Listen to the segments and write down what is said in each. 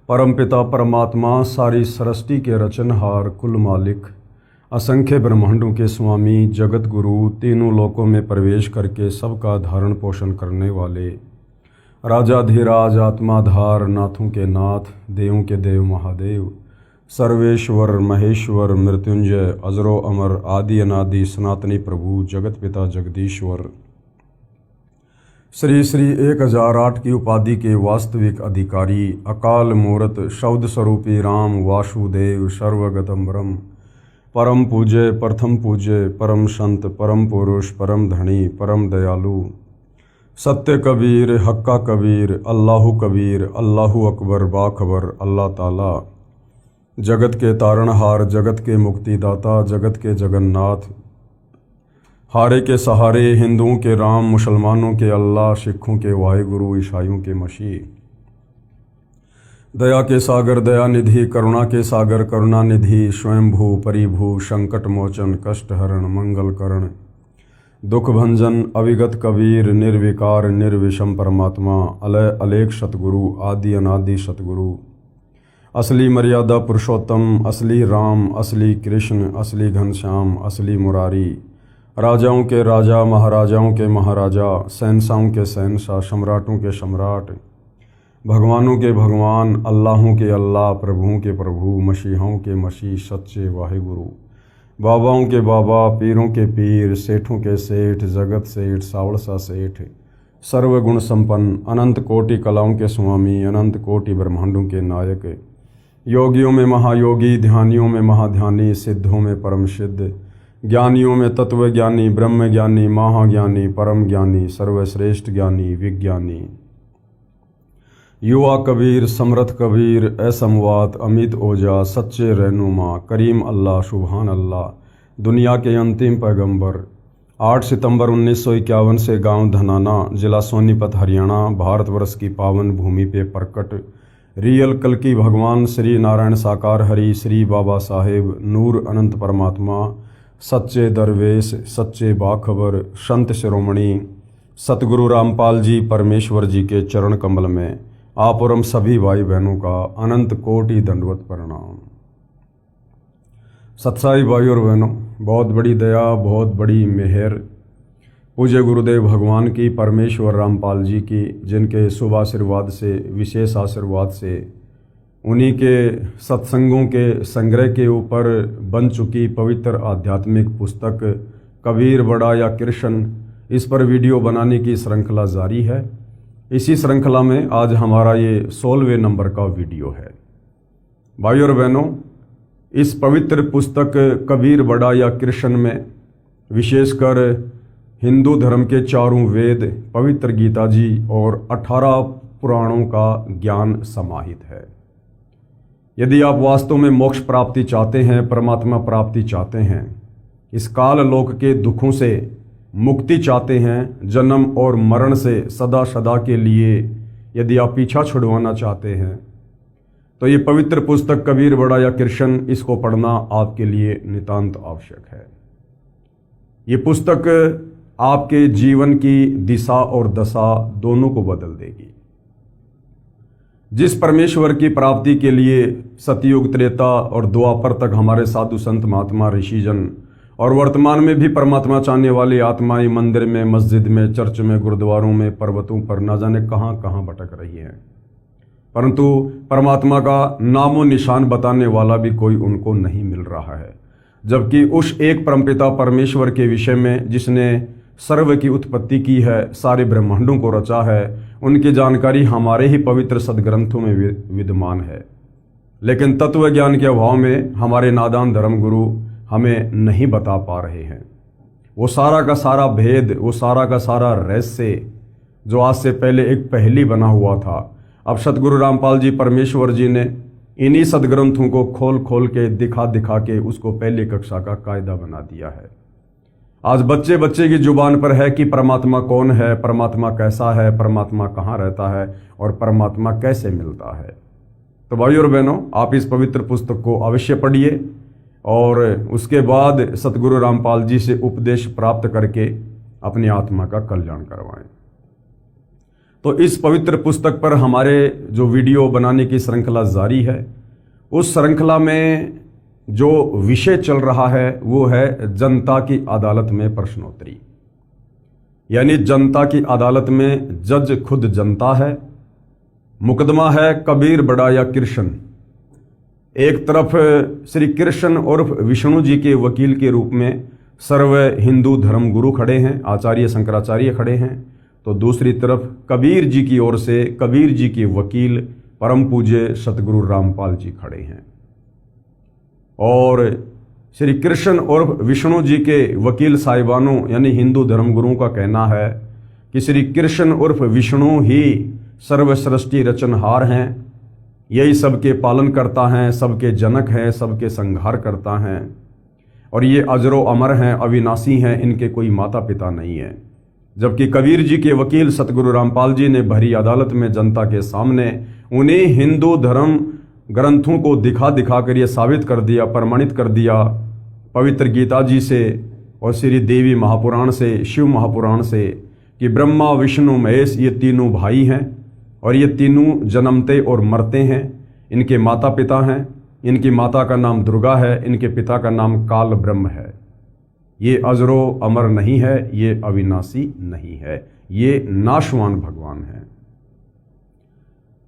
परमपिता परमात्मा सारी सृष्टि के रचनहार कुल मालिक असंख्य ब्रह्मांडों के स्वामी जगत गुरु तीनों लोकों में प्रवेश करके सबका धारण पोषण करने वाले राजाधिराज आत्माधार नाथों के नाथ देवों के देव महादेव सर्वेश्वर महेश्वर मृत्युंजय अजरो अमर आदि अनादि सनातनी प्रभु जगत पिता जगदीश्वर श्री श्री 1008 की उपाधि के वास्तविक अधिकारी अकाल मूर्त शब्द स्वरूपी राम वासुदेव सर्वगतम ब्रह्म परम पूज्य प्रथम पूज्य परम संत परम पुरुष परम धनी परम दयालु सत्य कबीर हक्का कबीर अल्लाहु कबीर अल्लाहु अकबर बाखबर अल्लाह ताला जगत के तारणहार जगत के मुक्तिदाता जगत के जगन्नाथ हारे के सहारे हिंदुओं के राम मुसलमानों के अल्लाह सिखों के वाहिगुरु ईसाइयों के मसीह दया के सागर दया निधि करुणा के सागर करुणा निधि स्वयंभू परिभू संकट मोचन कष्ट हरण मंगल करण दुख भंजन अविगत कबीर निर्विकार निर्विषम परमात्मा अलय अलेख सतगुरु आदि अनादि सतगुरु असली मर्यादा पुरुषोत्तम असली राम असली कृष्ण असली घनश्याम असली मुरारी राजाओं के राजा महाराजाओं के महाराजा शहंशाहों के शहंशाह सम्राटों के सम्राट भगवानों के भगवान अल्लाहों के अल्लाह प्रभुओं के प्रभु मसीहों के मसीह सच्चे वाहिगुरु बाबाओं के बाबा पीरों के पीर सेठों के सेठ जगत सेठ सावड़सा सेठ सर्वगुण संपन्न अनंत कोटि कलाओं के स्वामी अनंत कोटि ब्रह्मांडों के नायक योगियों में महायोगी ध्यानियों में महाध्यानी सिद्धों में परम सिद्ध ज्ञानियों में तत्व ज्ञानी ब्रह्म ज्ञानी महाज्ञानी परम ज्ञानी सर्वश्रेष्ठ ज्ञानी विज्ञानी युवा कबीर समर्थ कबीर असमवात अमित ओझा सच्चे रहनुमा करीम अल्लाह सुभान अल्लाह दुनिया के अंतिम पैगंबर 8 सितंबर 1951 से गांव धनाना जिला सोनीपत हरियाणा भारतवर्ष की पावन भूमि पे प्रकट रियल कल्कि भगवान श्री नारायण साकार हरि श्री बाबा साहेब नूर अनंत परमात्मा सच्चे दरवेश सच्चे बाखबर संत शिरोमणि सतगुरु रामपाल जी परमेश्वर जी के चरण कमल में आप और हम सभी भाई बहनों का अनंत कोटि दंडवत प्रणाम। सत्साई भाई और बहनों, बहुत बड़ी दया बहुत बड़ी मेहर पूज्य गुरुदेव भगवान की परमेश्वर रामपाल जी की, जिनके शुभ आशीर्वाद से विशेष आशीर्वाद से उन्हीं के सत्संगों के संग्रह के ऊपर बन चुकी पवित्र आध्यात्मिक पुस्तक कबीर बड़ा या कृष्ण, इस पर वीडियो बनाने की श्रृंखला जारी है। इसी श्रृंखला में आज हमारा ये 16वें नंबर का वीडियो है। भाई और बहनों, इस पवित्र पुस्तक कबीर बड़ा या कृष्ण में विशेषकर हिंदू धर्म के चारों वेद पवित्र गीता जी और 18 पुराणों का ज्ञान समाहित है। यदि आप वास्तव में मोक्ष प्राप्ति चाहते हैं, परमात्मा प्राप्ति चाहते हैं, इस काल लोक के दुखों से मुक्ति चाहते हैं, जन्म और मरण से सदा सदा के लिए यदि आप पीछा छुड़वाना चाहते हैं, तो ये पवित्र पुस्तक कबीर बड़ा या कृष्ण, इसको पढ़ना आपके लिए नितांत आवश्यक है। ये पुस्तक आपके जीवन की दिशा और दशा दोनों को बदल देगी। जिस परमेश्वर की प्राप्ति के लिए सतयुग त्रेता और द्वापर तक हमारे साधु संत महात्मा ऋषिजन और वर्तमान में भी परमात्मा चाहने वाली आत्माएं मंदिर में मस्जिद में चर्च में गुरुद्वारों में पर्वतों पर न जाने कहां कहां भटक रही हैं, परंतु परमात्मा का नामो निशान बताने वाला भी कोई उनको नहीं मिल रहा है। जबकि उस एक परमपिता परमेश्वर के विषय में जिसने सर्व की उत्पत्ति की है, सारे ब्रह्मांडों को रचा है, उनकी जानकारी हमारे ही पवित्र सदग्रंथों में विद्यमान है। लेकिन तत्व ज्ञान के अभाव में हमारे नादान धर्मगुरु हमें नहीं बता पा रहे हैं। वो सारा का सारा भेद, वो सारा का सारा रहस्य जो आज से पहले एक पहेली बना हुआ था, अब सतगुरु रामपाल जी परमेश्वर जी ने इन्हीं सदग्रंथों को खोल खोल के दिखा दिखा के उसको पहली कक्षा का कायदा बना दिया है। आज बच्चे बच्चे की जुबान पर है कि परमात्मा कौन है, परमात्मा कैसा है, परमात्मा कहाँ रहता है और परमात्मा कैसे मिलता है। तो भाई और बहनों, आप इस पवित्र पुस्तक को अवश्य पढ़िए और उसके बाद सतगुरु रामपाल जी से उपदेश प्राप्त करके अपनी आत्मा का कल्याण करवाएं। तो इस पवित्र पुस्तक पर हमारे जो वीडियो बनाने की श्रृंखला जारी है, उस श्रृंखला में जो विषय चल रहा है वो है जनता की अदालत में प्रश्नोत्तरी। यानी जनता की अदालत में जज खुद जनता है। मुकदमा है कबीर बड़ा या कृष्ण। एक तरफ श्री कृष्ण और विष्णु जी के वकील के रूप में सर्व हिंदू धर्म गुरु खड़े हैं, आचार्य शंकराचार्य खड़े हैं, तो दूसरी तरफ कबीर जी की ओर से कबीर जी के वकील परम पूज्य सतगुरु रामपाल जी खड़े हैं। और श्री कृष्ण और विष्णु जी के वकील साहिबानों यानी हिंदू धर्मगुरुओं का कहना है कि श्री कृष्ण उर्फ विष्णु ही सर्व सृष्टि रचनहार हैं, यही सबके पालन करता हैं, सबके जनक हैं, सबके संहार करता हैं, और ये अजरो अमर हैं, अविनाशी हैं, इनके कोई माता पिता नहीं है। जबकि कबीर जी के वकील सतगुरु रामपाल जी ने भरी अदालत में जनता के सामने उन्हें हिंदू धर्म ग्रंथों को दिखा दिखा कर ये साबित कर दिया, प्रमाणित कर दिया पवित्र गीता जी से और श्री देवी महापुराण से, शिव महापुराण से, कि ब्रह्मा विष्णु महेश ये तीनों भाई हैं और ये तीनों जन्मते और मरते हैं। इनके माता पिता हैं, इनकी माता का नाम दुर्गा है, इनके पिता का नाम काल ब्रह्म है। ये अजरो अमर नहीं है, ये अविनाशी नहीं है, ये नाशवान भगवान है।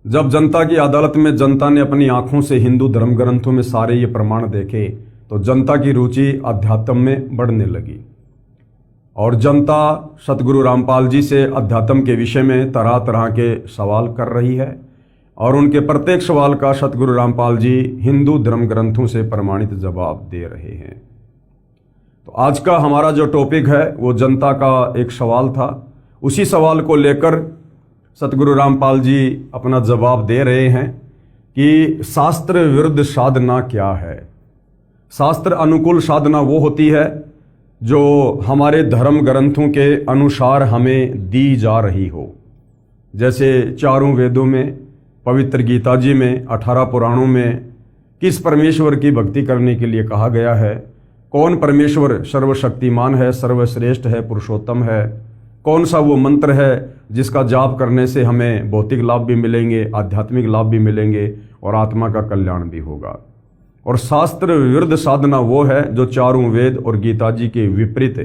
जब जनता की अदालत में जनता ने अपनी आंखों से हिंदू धर्म ग्रंथों में सारे ये प्रमाण देखे तो जनता की रुचि अध्यात्म में बढ़ने लगी और जनता सतगुरु रामपाल जी से अध्यात्म के विषय में तरह तरह के सवाल कर रही है और उनके प्रत्येक सवाल का सतगुरु रामपाल जी हिंदू धर्म ग्रंथों से प्रमाणित जवाब दे रहे हैं। तो आज का हमारा जो टॉपिक है वो जनता का एक सवाल था। उसी सवाल को लेकर सतगुरु रामपाल जी अपना जवाब दे रहे हैं कि शास्त्र विरुद्ध साधना क्या है। शास्त्र अनुकूल साधना वो होती है जो हमारे धर्म ग्रंथों के अनुसार हमें दी जा रही हो। जैसे चारों वेदों में, पवित्र गीता जी में, 18 पुराणों में किस परमेश्वर की भक्ति करने के लिए कहा गया है, कौन परमेश्वर सर्वशक्तिमान है, सर्वश्रेष्ठ है, पुरुषोत्तम है, कौन सा वो मंत्र है जिसका जाप करने से हमें भौतिक लाभ भी मिलेंगे, आध्यात्मिक लाभ भी मिलेंगे और आत्मा का कल्याण भी होगा। और शास्त्र विरुद्ध साधना वो है जो चारों वेद और गीता जी के विपरीत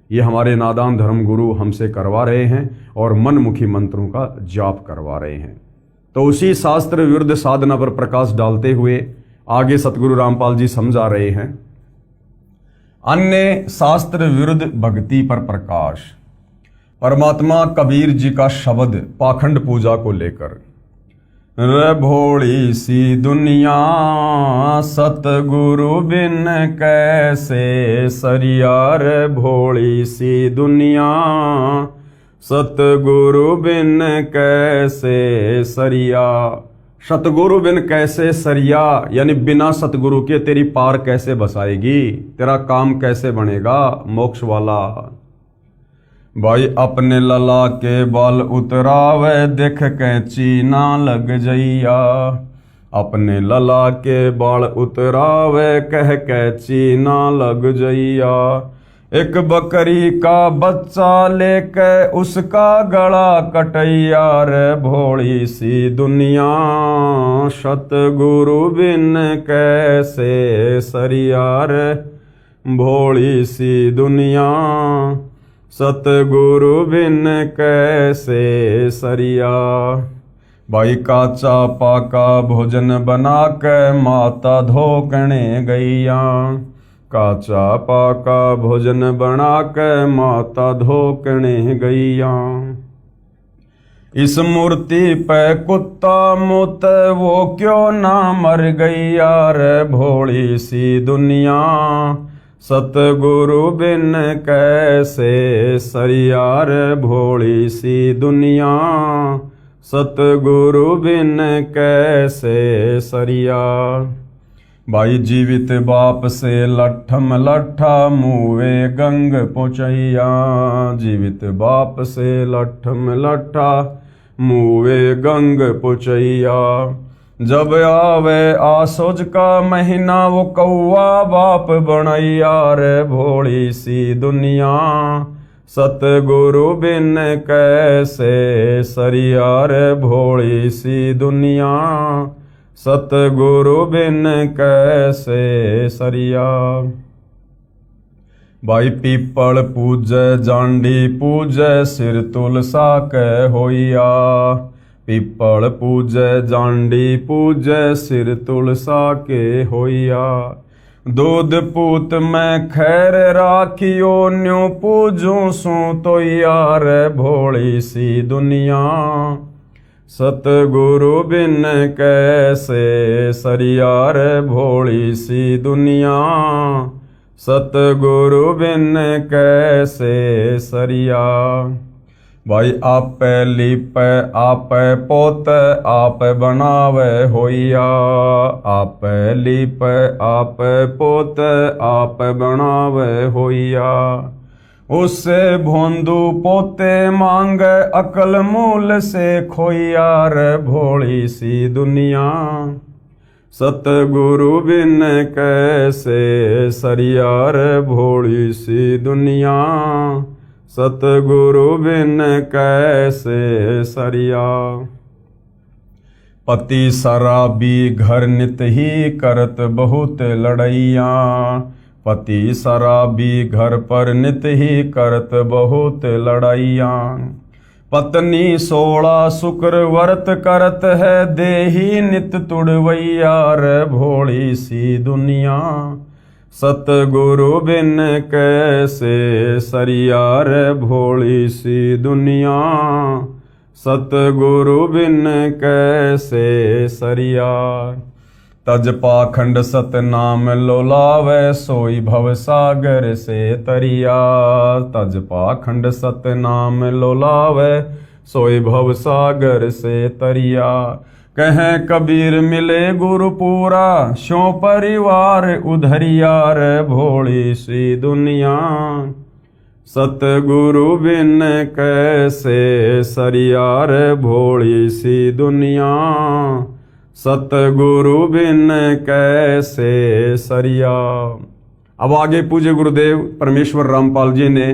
ये हमारे नादान धर्म गुरु हमसे करवा रहे हैं और मनमुखी मंत्रों का जाप करवा रहे हैं। तो उसी शास्त्र विरुद्ध साधना पर प्रकाश डालते हुए आगे सतगुरु रामपाल जी समझा रहे हैं। अन्य शास्त्र विरुद्ध भक्ति पर प्रकाश। परमात्मा कबीर जी का शब्द पाखंड पूजा को लेकर, रे भोली सी दुनिया सतगुरु बिन कैसे सरिया, रे भोली सी दुनिया सतगुरु बिन कैसे सरिया। सतगुरु बिन कैसे सरिया यानी बिना सतगुरु के तेरी पार कैसे बसाएगी, तेरा काम कैसे बनेगा मोक्ष वाला। भाई अपने लला के बाल उतरावे देख कैंची ना लग जइया, अपने लला के बाल उतरावे कह कैंची ना लग जइया। एक बकरी का बच्चा लेके उसका गला कटैया, रे भोली सी दुनिया सतगुरु बिन कैसे सरिया, रे भोली सी दुनिया सतगुरु बिन कैसे सरिया। भाई काचा पाका भोजन बना के माता धोकने गैया, काचा पाका भोजन बना के माता धोकने गैया। इस मूर्ति पे कुत्ता मुत वो क्यों ना मर गैया, रे भोली सी दुनिया सतगुरु बिन कैसे सरिया, रे भोली सी दुनिया सतगुरु बिन कैसे सरिया। भाई जीवित बाप से लट्ठम लट्ठा मुए गंग पहुँचैया, जीवित बाप से लट्ठम लट्ठा मुए गंग पहुँचैया। जब आवे आसोज का महीना वो कौआ बाप बनैया, रे भोली सी दुनिया सतगुरु बिन कैसे सरियार भोली सी दुनिया, सतगुरु बिन कैसे सरिया। भाई पीपल पूजै जांडी पूजै सिर तुलसा कै होइया, पीपल पूजै जांडी पूजै सिर तुलसा के होइया। दूध पूत मैं खैर राखियो न्यू पूजू सू तो यार भोली सी दुनिया, सतगुरु बिन कैसे सरियार भोली सी दुनिया, सतगुरु बिन कैसे सरिया। भाई आपे लीपे आपे पोते आप बनावे होइया, आपे लीपे आपे पोते आप बनावे होइया। उससे भोंदू पोते मांगे अकल मूल से खोइया रे भोली सी दुनिया, सतगुरु बिन कैसे सरियार भोली सी दुनिया, सतगुरु बिन कैसे सरिया। पति शराबी घर नित ही करत बहुत लड़ैया, पति शराबी घर पर नित ही करत बहुत लड़ैया। पत्नी 16 शुक्र व्रत करत है देही नित तुड़वैया रे भोली सी दुनिया, सतगुरु बिन कैसे सरियार भोली सी दुनिया, सतगुरु बिन कैसे सरिया। तज पाखंड सतनाम लोलावे सोई भव सागर से तरिया, तज पाखंड सतनाम लोलावे सोई भव सागर से तरिया। कहें कबीर मिले गुरुपुरा शो परिवार उधरिया रे भोली सी दुनिया, सतगुरु बिन कैसे सरियार भोली सी दुनिया, सतगुरु बिन कैसे सरिया। अब आगे पूज्य गुरुदेव परमेश्वर रामपाल जी ने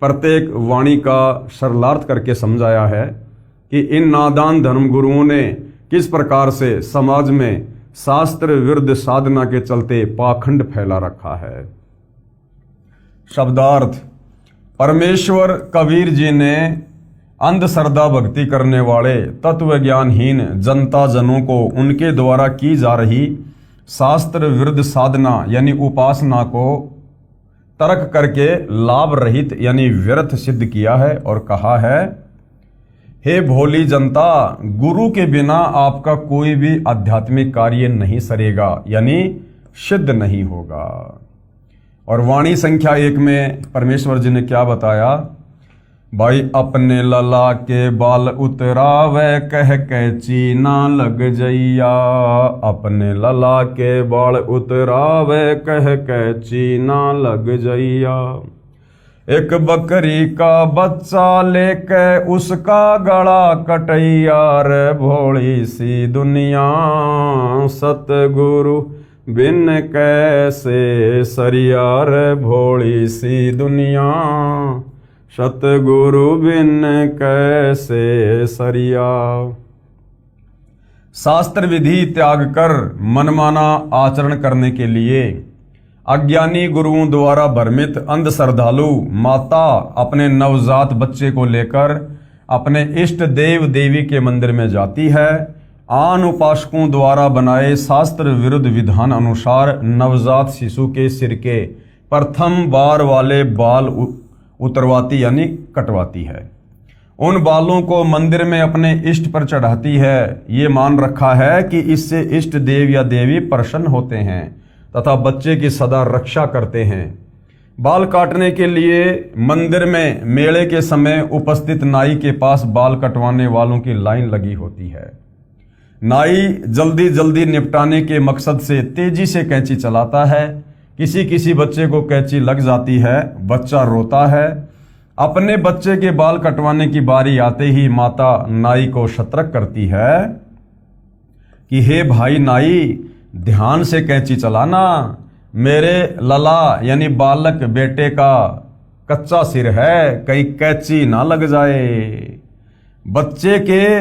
प्रत्येक वाणी का सरलार्थ करके समझाया है कि इन नादान धर्म गुरुओं ने किस प्रकार से समाज में शास्त्र विरुद्ध साधना के चलते पाखंड फैला रखा है। शब्दार्थ, परमेश्वर कबीर जी ने अंधश्रद्धा भक्ति करने वाले तत्व ज्ञानहीन जनता जनों को उनके द्वारा की जा रही शास्त्र विरुद्ध साधना यानी उपासना को तर्क करके लाभ रहित यानी व्यर्थ सिद्ध किया है और कहा है, हे भोली जनता, गुरु के बिना आपका कोई भी आध्यात्मिक कार्य नहीं सरेगा यानी सिद्ध नहीं होगा। और वाणी संख्या 1 में परमेश्वर जी ने क्या बताया, भाई अपने लला के बाल उतरावे कह कैची ना लग जइया, अपने लला के बाल उतरावे कह कैची ना लग जइया। एक बकरी का बच्चा लेके उसका गला कटैया रे भोली सी दुनिया, सतगुरु बिन कैसे सरिया रे भोली सी दुनिया, सतगुरु बिन कैसे सरिया। शास्त्र विधि त्याग कर मनमाना आचरण करने के लिए अज्ञानी गुरुओं द्वारा भ्रमित अंध श्रद्धालु माता अपने नवजात बच्चे को लेकर अपने इष्ट देव देवी के मंदिर में जाती है। आन उपासकों द्वारा बनाए शास्त्र विरुद्ध विधान अनुसार नवजात शिशु के सिर के प्रथम बार वाले बाल उतरवाती यानी कटवाती है। उन बालों को मंदिर में अपने इष्ट पर चढ़ाती है। ये मान रखा है कि इससे इष्ट देव या देवी प्रसन्न होते हैं तथा बच्चे की सदा रक्षा करते हैं। बाल काटने के लिए मंदिर में मेले के समय उपस्थित नाई के पास बाल कटवाने वालों की लाइन लगी होती है। नाई जल्दी जल्दी निपटाने के मकसद से तेजी से कैंची चलाता है। किसी किसी बच्चे को कैंची लग जाती है, बच्चा रोता है। अपने बच्चे के बाल कटवाने की बारी आते ही माता नाई को सतर्क करती है कि हे भाई नाई, ध्यान से कैंची चलाना, मेरे लला यानी बालक बेटे का कच्चा सिर है, कहीं कैंची ना लग जाए। बच्चे के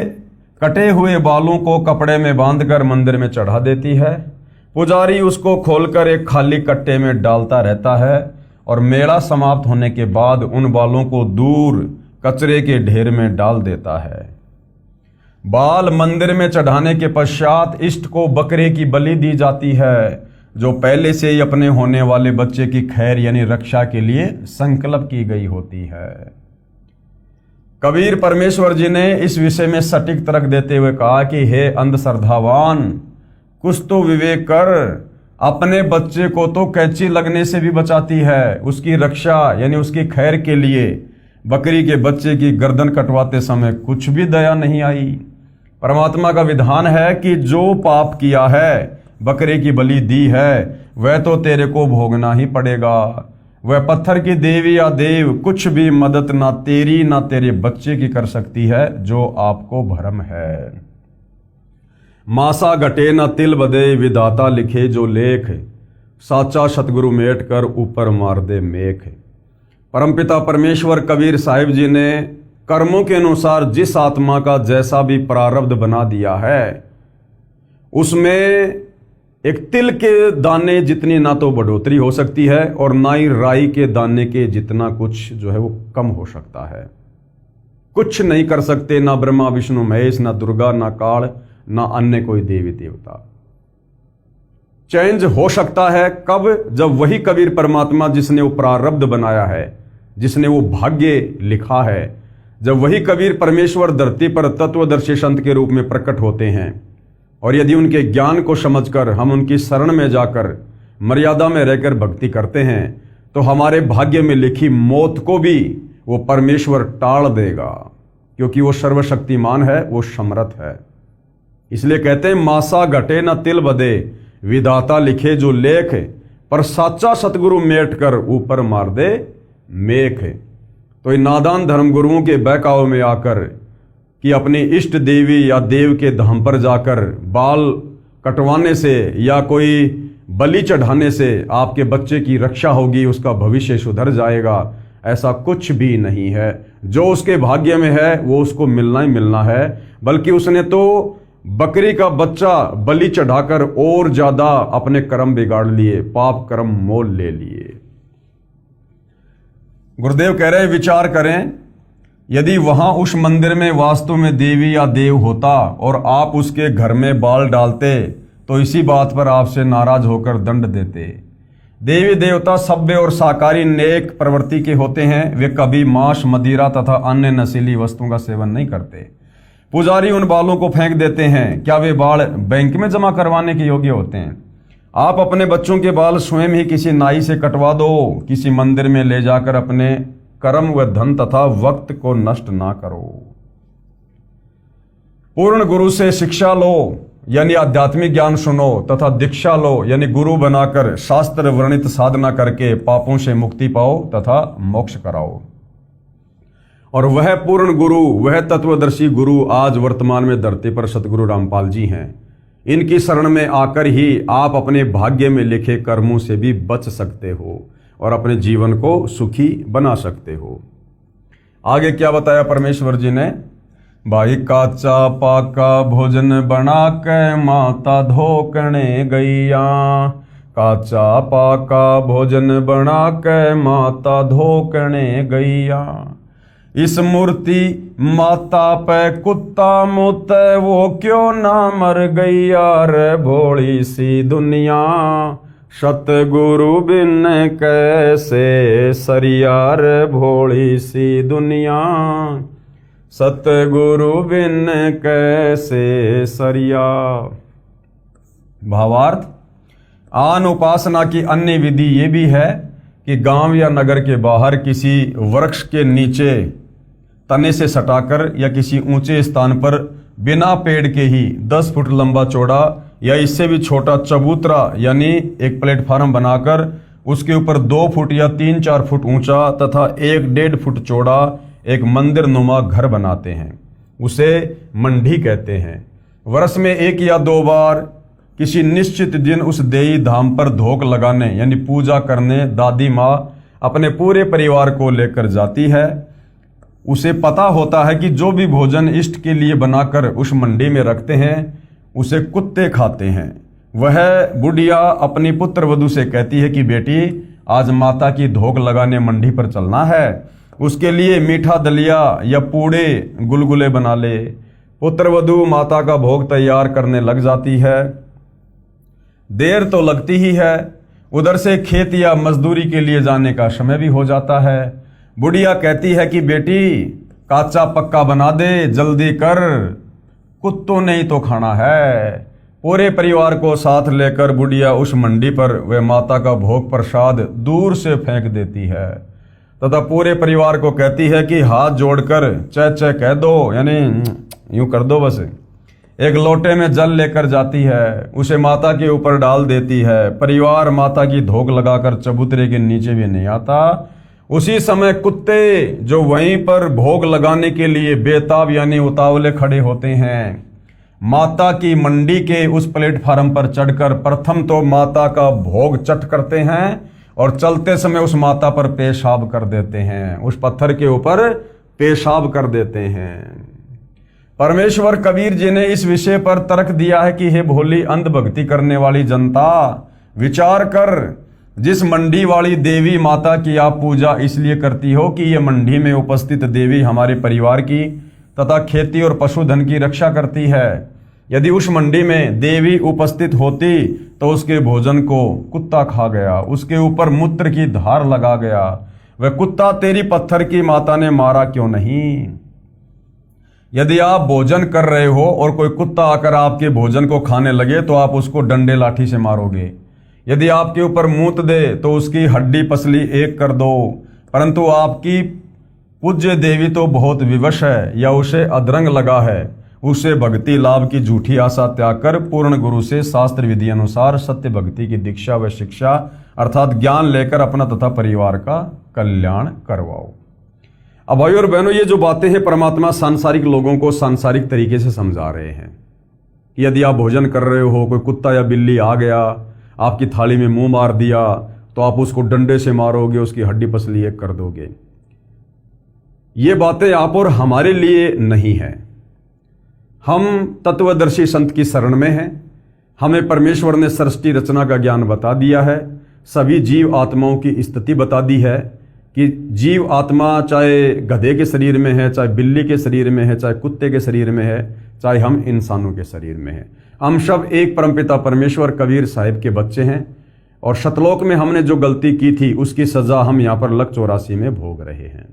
कटे हुए बालों को कपड़े में बांधकर मंदिर में चढ़ा देती है। पुजारी उसको खोलकर एक खाली कट्टे में डालता रहता है और मेला समाप्त होने के बाद उन बालों को दूर कचरे के ढेर में डाल देता है। बाल मंदिर में चढ़ाने के पश्चात इष्ट को बकरे की बलि दी जाती है, जो पहले से ही अपने होने वाले बच्चे की खैर यानी रक्षा के लिए संकल्प की गई होती है। कबीर परमेश्वर जी ने इस विषय में सटीक तर्क देते हुए कहा कि हे अंधश्रद्धावान, कुछ तो विवेक कर। अपने बच्चे को तो कैंची लगने से भी बचाती है, उसकी रक्षा यानी उसकी खैर के लिए बकरी के बच्चे की गर्दन कटवाते समय कुछ भी दया नहीं आई। परमात्मा का विधान है कि जो पाप किया है, बकरे की बलि दी है, वह तो तेरे को भोगना ही पड़ेगा। वह पत्थर की देवी या देव कुछ भी मदद ना तेरी ना तेरे बच्चे की कर सकती है, जो आपको भ्रम है। मासा घटे न तिल बदे, विधाता लिखे जो लेख, साचा सतगुरु मेट कर ऊपर मार दे मेख। परमपिता परमेश्वर कबीर साहिब जी ने कर्मों के अनुसार जिस आत्मा का जैसा भी प्रारब्ध बना दिया है, उसमें एक तिल के दाने जितनी ना तो बढ़ोतरी हो सकती है और ना ही राई के दाने के जितना कुछ जो है वो कम हो सकता है। कुछ नहीं कर सकते ना ब्रह्मा विष्णु महेश, ना दुर्गा, ना काल, ना अन्य कोई देवी देवता। चेंज हो सकता है कब? जब वही कबीर परमात्मा जिसने वो प्रारब्ध बनाया है, जिसने वो भाग्य लिखा है, जब वही कबीर परमेश्वर धरती पर तत्वदर्शी संत के रूप में प्रकट होते हैं और यदि उनके ज्ञान को समझकर हम उनकी शरण में जाकर मर्यादा में रहकर भक्ति करते हैं, तो हमारे भाग्य में लिखी मौत को भी वो परमेश्वर टाल देगा, क्योंकि वो सर्वशक्तिमान है, वो समर्थ है। इसलिए कहते हैं मासा घटे न तिल बदे, विधाता लिखे जो लेख, पर साचा सतगुरु मेट कर ऊपर मार दे मेख। तो इन नादान धर्मगुरुओं के बहकावे में आकर कि अपनी इष्ट देवी या देव के धाम पर जाकर बाल कटवाने से या कोई बलि चढ़ाने से आपके बच्चे की रक्षा होगी, उसका भविष्य सुधर जाएगा, ऐसा कुछ भी नहीं है। जो उसके भाग्य में है वो उसको मिलना ही मिलना है, बल्कि उसने तो बकरी का बच्चा बलि चढ़ाकर और ज्यादा अपने कर्म बिगाड़ लिए, पाप कर्म मोल ले लिए। गुरुदेव कह रहे हैं विचार करें, यदि वहां उस मंदिर में वास्तव में देवी या देव होता और आप उसके घर में बाल डालते, तो इसी बात पर आपसे नाराज होकर दंड देते। देवी देवता सभ्य और शाकाहारी नेक प्रवृत्ति के होते हैं, वे कभी मांस, मदिरा तथा अन्य नशीली वस्तुओं का सेवन नहीं करते। पुजारी उन बालों को फेंक देते हैं, क्या वे बाल बैंक में जमा करवाने के योग्य होते हैं? आप अपने बच्चों के बाल स्वयं ही किसी नाई से कटवा दो, किसी मंदिर में ले जाकर अपने कर्म व धन तथा वक्त को नष्ट ना करो। पूर्ण गुरु से शिक्षा लो यानी आध्यात्मिक ज्ञान सुनो तथा दीक्षा लो यानी गुरु बनाकर शास्त्र वर्णित साधना करके पापों से मुक्ति पाओ तथा मोक्ष कराओ। और वह पूर्ण गुरु, वह तत्वदर्शी गुरु आज वर्तमान में धरती पर सतगुरु रामपाल जी हैं। इनकी शरण में आकर ही आप अपने भाग्य में लिखे कर्मों से भी बच सकते हो और अपने जीवन को सुखी बना सकते हो। आगे क्या बताया परमेश्वर जी ने? भाई काचा पाका भोजन बना के माता धोकने गैया, काचा पाका भोजन बना के माता धोकने गैया। इस मूर्ति माता पे कुत्ता मुते वो क्यों ना मर गैया रे भोली सी दुनिया, सतगुरु बिन कैसे सरिया रे भोली सी दुनिया, सतगुरु बिन कैसे सरिया। भावार्थ, आन उपासना की अन्य विधि ये भी है कि गांव या नगर के बाहर किसी वृक्ष के नीचे तने से सटाकर या किसी ऊंचे स्थान पर बिना पेड़ के ही 10 फुट लंबा चौड़ा या इससे भी छोटा चबूतरा यानी एक प्लेटफार्म बनाकर उसके ऊपर 2 फुट या 3-4 फुट ऊंचा तथा 1-1.5 फुट चौड़ा एक मंदिर नुमा घर बनाते हैं। उसे मंडी कहते हैं। वर्ष में 1 या 2 बार किसी निश्चित दिन उस देई धाम पर धोक लगाने यानी पूजा करने दादी माँ अपने पूरे परिवार को लेकर जाती है। उसे पता होता है कि जो भी भोजन इष्ट के लिए बनाकर उस मंडी में रखते हैं उसे कुत्ते खाते हैं। वह बुढ़िया अपनी पुत्र वधू से कहती है कि बेटी, आज माता की धोख लगाने मंडी पर चलना है, उसके लिए मीठा दलिया या पूड़े गुलगुले बना ले। पुत्र वधू माता का भोग तैयार करने लग जाती है। देर तो लगती ही है, उधर से खेत या मजदूरी के लिए जाने का समय भी हो जाता है। बुढ़िया कहती है कि बेटी, काचा पक्का बना दे, जल्दी कर, कुत्तों ने ही तो खाना है। पूरे परिवार को साथ लेकर बुढ़िया उस मंडी पर वे माता का भोग प्रसाद दूर से फेंक देती है तथा पूरे परिवार को कहती है कि हाथ जोड़कर चै चै कह दो, यानी यूं कर दो बस। एक लोटे में जल लेकर जाती है, उसे माता के ऊपर डाल देती है। परिवार माता की धोख लगाकर चबूतरे के नीचे भी नहीं आता। उसी समय कुत्ते जो वहीं पर भोग लगाने के लिए बेताब यानी उतावले खड़े होते हैं, माता की मंडी के उस प्लेटफार्म पर चढ़कर प्रथम तो माता का भोग चट करते हैं और चलते समय उस माता पर पेशाब कर देते हैं, उस पत्थर के ऊपर पेशाब कर देते हैं। परमेश्वर कबीर जी ने इस विषय पर तर्क दिया है कि हे भोली अंधभक्ति करने वाली जनता, विचार कर, जिस मंडी वाली देवी माता की आप पूजा इसलिए करती हो कि ये मंडी में उपस्थित देवी हमारे परिवार की तथा खेती और पशुधन की रक्षा करती है। यदि उस मंडी में देवी उपस्थित होती तो उसके भोजन को कुत्ता खा गया, उसके ऊपर मूत्र की धार लगा गया। वह कुत्ता तेरी पत्थर की माता ने मारा क्यों नहीं? यदि आप भोजन कर रहे हो और कोई कुत्ता आकर आपके भोजन को खाने लगे तो आप उसको डंडे लाठी से मारोगे। यदि आपके ऊपर मूत दे तो उसकी हड्डी पसली एक कर दो। परंतु आपकी पूज्य देवी तो बहुत विवश है या उसे अधरंग लगा है, उसे भक्ति लाभ की झूठी आशा त्याग कर पूर्ण गुरु से शास्त्र विधि अनुसार सत्य भक्ति की दीक्षा व शिक्षा अर्थात ज्ञान लेकर अपना तथा परिवार का कल्याण करवाओ। अब भाई और बहनों, ये जो बातें हैं परमात्मा सांसारिक लोगों को सांसारिक तरीके से समझा रहे हैं कि यदि आप भोजन कर रहे हो, कोई कुत्ता या बिल्ली आ गया, आपकी थाली में मुंह मार दिया, तो आप उसको डंडे से मारोगे, उसकी हड्डी पसली एक कर दोगे। ये बातें आप और हमारे लिए नहीं है। हम तत्वदर्शी संत की शरण में हैं। हमें परमेश्वर ने सृष्टि रचना का ज्ञान बता दिया है, सभी जीव आत्माओं की स्थिति बता दी है कि जीव आत्मा चाहे गधे के शरीर में है, चाहे बिल्ली के शरीर में है, चाहे कुत्ते के शरीर में है, चाहे हम इंसानों के शरीर में है, हम सब एक परमपिता परमेश्वर कबीर साहिब के बच्चे हैं। और शतलोक में हमने जो गलती की थी उसकी सजा हम यहाँ पर लक 84 में भोग रहे हैं।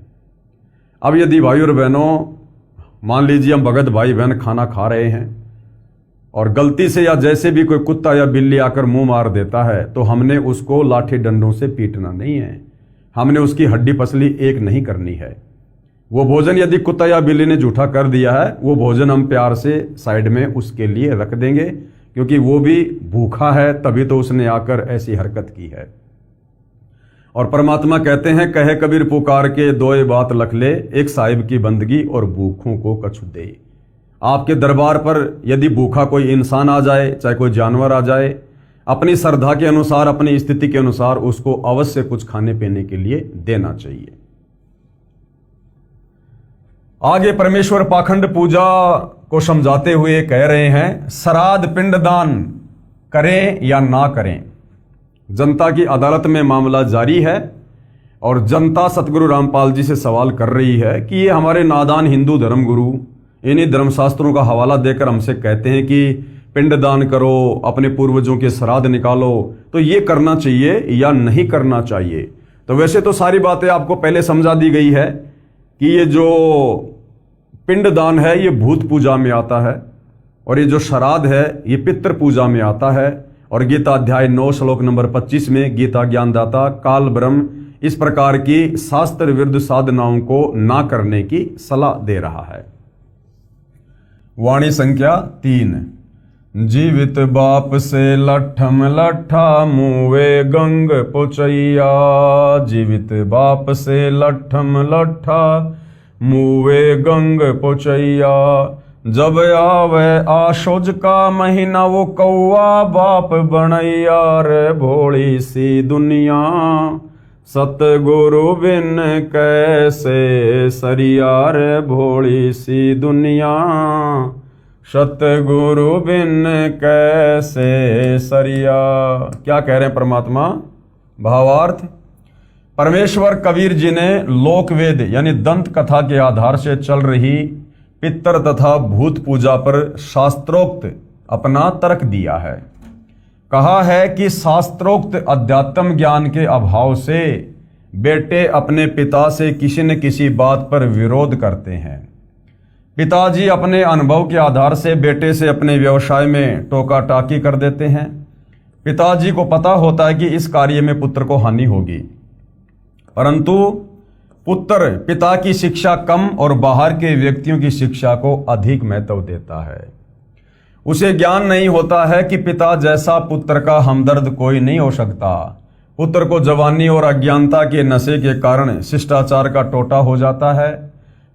अब यदि भाई और बहनों, मान लीजिए हम भगत भाई बहन खाना खा रहे हैं और गलती से या जैसे भी कोई कुत्ता या बिल्ली आकर मुंह मार देता है, तो हमने उसको लाठी डंडों से पीटना नहीं है, हमने उसकी हड्डी पसली एक नहीं करनी है। वो भोजन यदि कुत्ता या बिल्ली ने झूठा कर दिया है, वो भोजन हम प्यार से साइड में उसके लिए रख देंगे, क्योंकि वो भी भूखा है, तभी तो उसने आकर ऐसी हरकत की है। और परमात्मा कहते हैं, कहे कबीर पुकार के दोए बात लख ले, एक साहिब की बंदगी और भूखों को कछु दे। आपके दरबार पर यदि भूखा कोई इंसान आ जाए, चाहे कोई जानवर आ जाए, अपनी श्रद्धा के अनुसार, अपनी स्थिति के अनुसार उसको अवश्य कुछ खाने पीने के लिए देना चाहिए। आगे परमेश्वर पाखंड पूजा को समझाते हुए कह रहे हैं, श्राद्ध पिंडदान करें या ना करें। जनता की अदालत में मामला जारी है और जनता सतगुरु रामपाल जी से सवाल कर रही है कि ये हमारे नादान हिंदू धर्मगुरु इन्हीं धर्मशास्त्रों का हवाला देकर हमसे कहते हैं कि पिंडदान करो, अपने पूर्वजों के श्राद्ध निकालो, तो ये करना चाहिए या नहीं करना चाहिए। तो वैसे तो सारी बातें आपको पहले समझा दी गई है कि ये जो पिंडदान है ये भूत पूजा में आता है और ये जो श्राद्ध है ये पितृ पूजा में आता है। और गीता अध्याय 9 श्लोक नंबर 25 में गीता ज्ञानदाता काल ब्रह्म इस प्रकार की शास्त्र विरुद्ध साधनाओं को ना करने की सलाह दे रहा है। वाणी संख्या 3। जीवित बाप से लठम लठा मुवे गंग पोचैया। जीवित बाप से लठम लठा मुवे गंग पोचैया। जब आवे आशोज का महीना वो कौआ बाप बनैया। रे भोली सी दुनिया सतगुरु बिन कैसे सरियार भोली सी दुनिया, सतगुरु बिन कैसे सरिया। क्या कह रहे हैं परमात्मा? भावार्थ, परमेश्वर कबीर जी ने लोकवेद यानी दंत कथा के आधार से चल रही पितर तथा भूत पूजा पर शास्त्रोक्त अपना तर्क दिया है। कहा है कि शास्त्रोक्त अध्यात्म ज्ञान के अभाव से बेटे अपने पिता से किसी न किसी बात पर विरोध करते हैं। पिताजी अपने अनुभव के आधार से बेटे से अपने व्यवसाय में टोका टाकी कर देते हैं। पिताजी को पता होता है कि इस कार्य में पुत्र को हानि होगी, परंतु पुत्र पिता की शिक्षा कम और बाहर के व्यक्तियों की शिक्षा को अधिक महत्व देता है। उसे ज्ञान नहीं होता है कि पिता जैसा पुत्र का हमदर्द कोई नहीं हो सकता। पुत्र को जवानी और अज्ञानता के नशे के कारण शिष्टाचार का टोटा हो जाता है।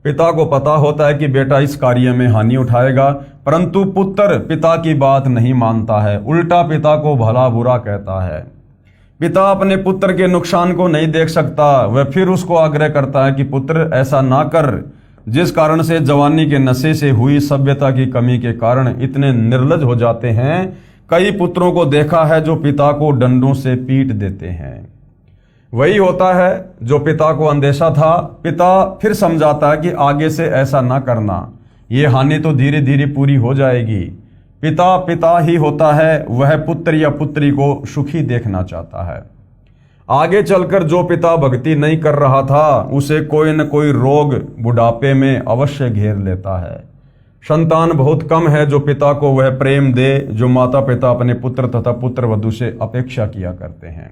पिता को पता होता है कि बेटा इस कार्य में हानि उठाएगा, परंतु पुत्र पिता की बात नहीं मानता है, उल्टा पिता को भला बुरा कहता है। पिता अपने पुत्र के नुकसान को नहीं देख सकता, वह फिर उसको आग्रह करता है कि पुत्र ऐसा ना कर, जिस कारण से जवानी के नशे से हुई सभ्यता की कमी के कारण इतने निर्लज हो जाते हैं। कई पुत्रों को देखा है जो पिता को डंडों से पीट देते हैं। वही होता है जो पिता को अंदेशा था, पिता फिर समझाता है कि आगे से ऐसा ना करना, ये हानि तो धीरे धीरे पूरी हो जाएगी। पिता पिता ही होता है, वह पुत्र या पुत्री को सुखी देखना चाहता है। आगे चलकर जो पिता भक्ति नहीं कर रहा था उसे कोई न कोई रोग बुढ़ापे में अवश्य घेर लेता है। संतान बहुत कम है जो पिता को वह प्रेम दे जो माता पिता अपने पुत्र तथा पुत्र वधू से अपेक्षा किया करते हैं।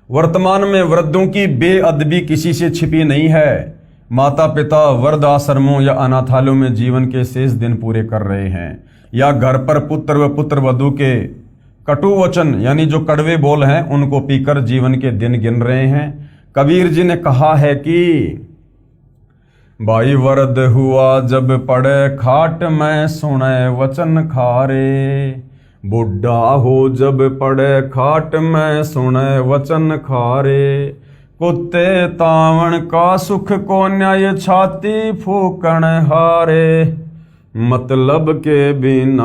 वर्तमान में वृद्धों की बेअदबी किसी से छिपी नहीं है। माता पिता वृद्ध आश्रमों या अनाथालयों में जीवन के शेष दिन पूरे कर रहे हैं, या घर पर पुत्र व पुत्र वधू के कटु वचन यानी जो कड़वे बोल हैं उनको पीकर जीवन के दिन गिन रहे हैं। कबीर जी ने कहा है कि भाई वृद्ध हुआ जब पड़े खाट में सुने वचन खारे, बुढ़ा हो जब पड़े खाट में सुने वचन खारे, कुत्ते तावण का सुख को न्याय छाती फूकण हारे, मतलब के बिना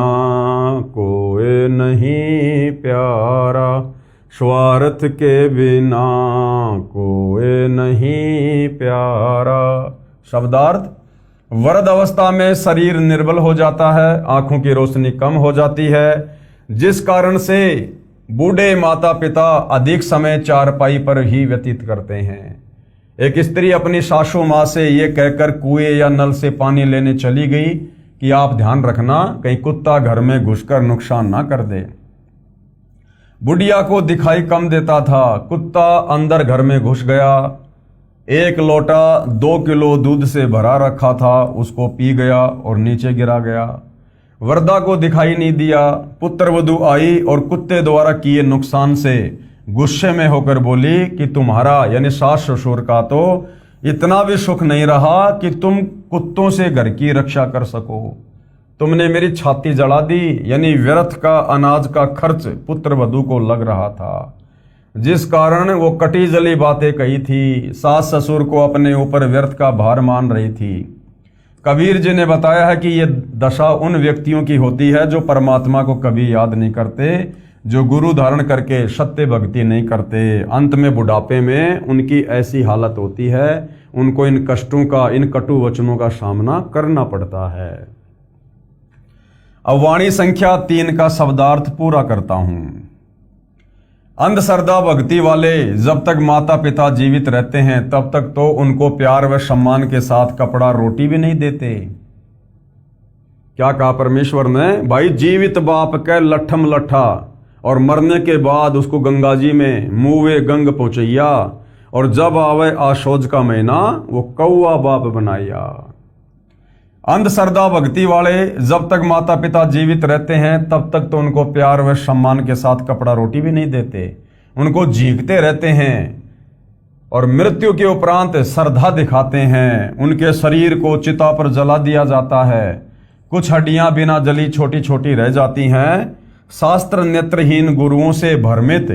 कोई नहीं प्यारा, स्वार्थ के बिना कोई नहीं प्यारा। शब्दार्थ, वृद्ध अवस्था में शरीर निर्बल हो जाता है, आंखों की रोशनी कम हो जाती है, जिस कारण से बूढ़े माता पिता अधिक समय चारपाई पर ही व्यतीत करते हैं। एक स्त्री अपनी सासू माँ से ये कहकर कुएं या नल से पानी लेने चली गई कि आप ध्यान रखना कहीं कुत्ता घर में घुसकर नुकसान ना कर दे। बुढ़िया को दिखाई कम देता था, कुत्ता अंदर घर में घुस गया। एक लोटा 2 किलो दूध से भरा रखा था, उसको पी गया और नीचे गिरा गया। वृद्धा को दिखाई नहीं दिया। पुत्र वधू आई और कुत्ते द्वारा किए नुकसान से गुस्से में होकर बोली कि तुम्हारा यानी सास ससुर का तो इतना भी सुख नहीं रहा कि तुम कुत्तों से घर की रक्षा कर सको। तुमने मेरी छाती जला दी, यानी व्यर्थ का अनाज का खर्च पुत्र वधू को लग रहा था, जिस कारण वो कटी जली बातें कही थी। सास ससुर को अपने ऊपर व्यर्थ का भार मान रही थी। कबीर जी ने बताया है कि ये दशा उन व्यक्तियों की होती है जो परमात्मा को कभी याद नहीं करते, जो गुरु धारण करके सत्य भक्ति नहीं करते। अंत में बुढ़ापे में उनकी ऐसी हालत होती है, उनको इन कष्टों का, इन कटु वचनों का सामना करना पड़ता है। अब वाणी संख्या 3 का शब्दार्थ पूरा करता हूं। अंधश्रद्धा भक्ति वाले जब तक माता पिता जीवित रहते हैं तब तक तो उनको प्यार व सम्मान के साथ कपड़ा रोटी भी नहीं देते। क्या कहा परमेश्वर ने? भाई जीवित बाप के लठम लठा और मरने के बाद उसको गंगा जी में मुँहे गंग पहुंचैया, और जब आवे आशोज का महीना वो कौआ बाप बनाया। अंधश्रद्धा भक्ति वाले जब तक माता पिता जीवित रहते हैं तब तक तो उनको प्यार व सम्मान के साथ कपड़ा रोटी भी नहीं देते, उनको झींकते रहते हैं और मृत्यु के उपरांत श्रद्धा दिखाते हैं। उनके शरीर को चिता पर जला दिया जाता है, कुछ हड्डियां बिना जली छोटी छोटी रह जाती हैं। शास्त्र नेत्रहीन गुरुओं से भ्रमित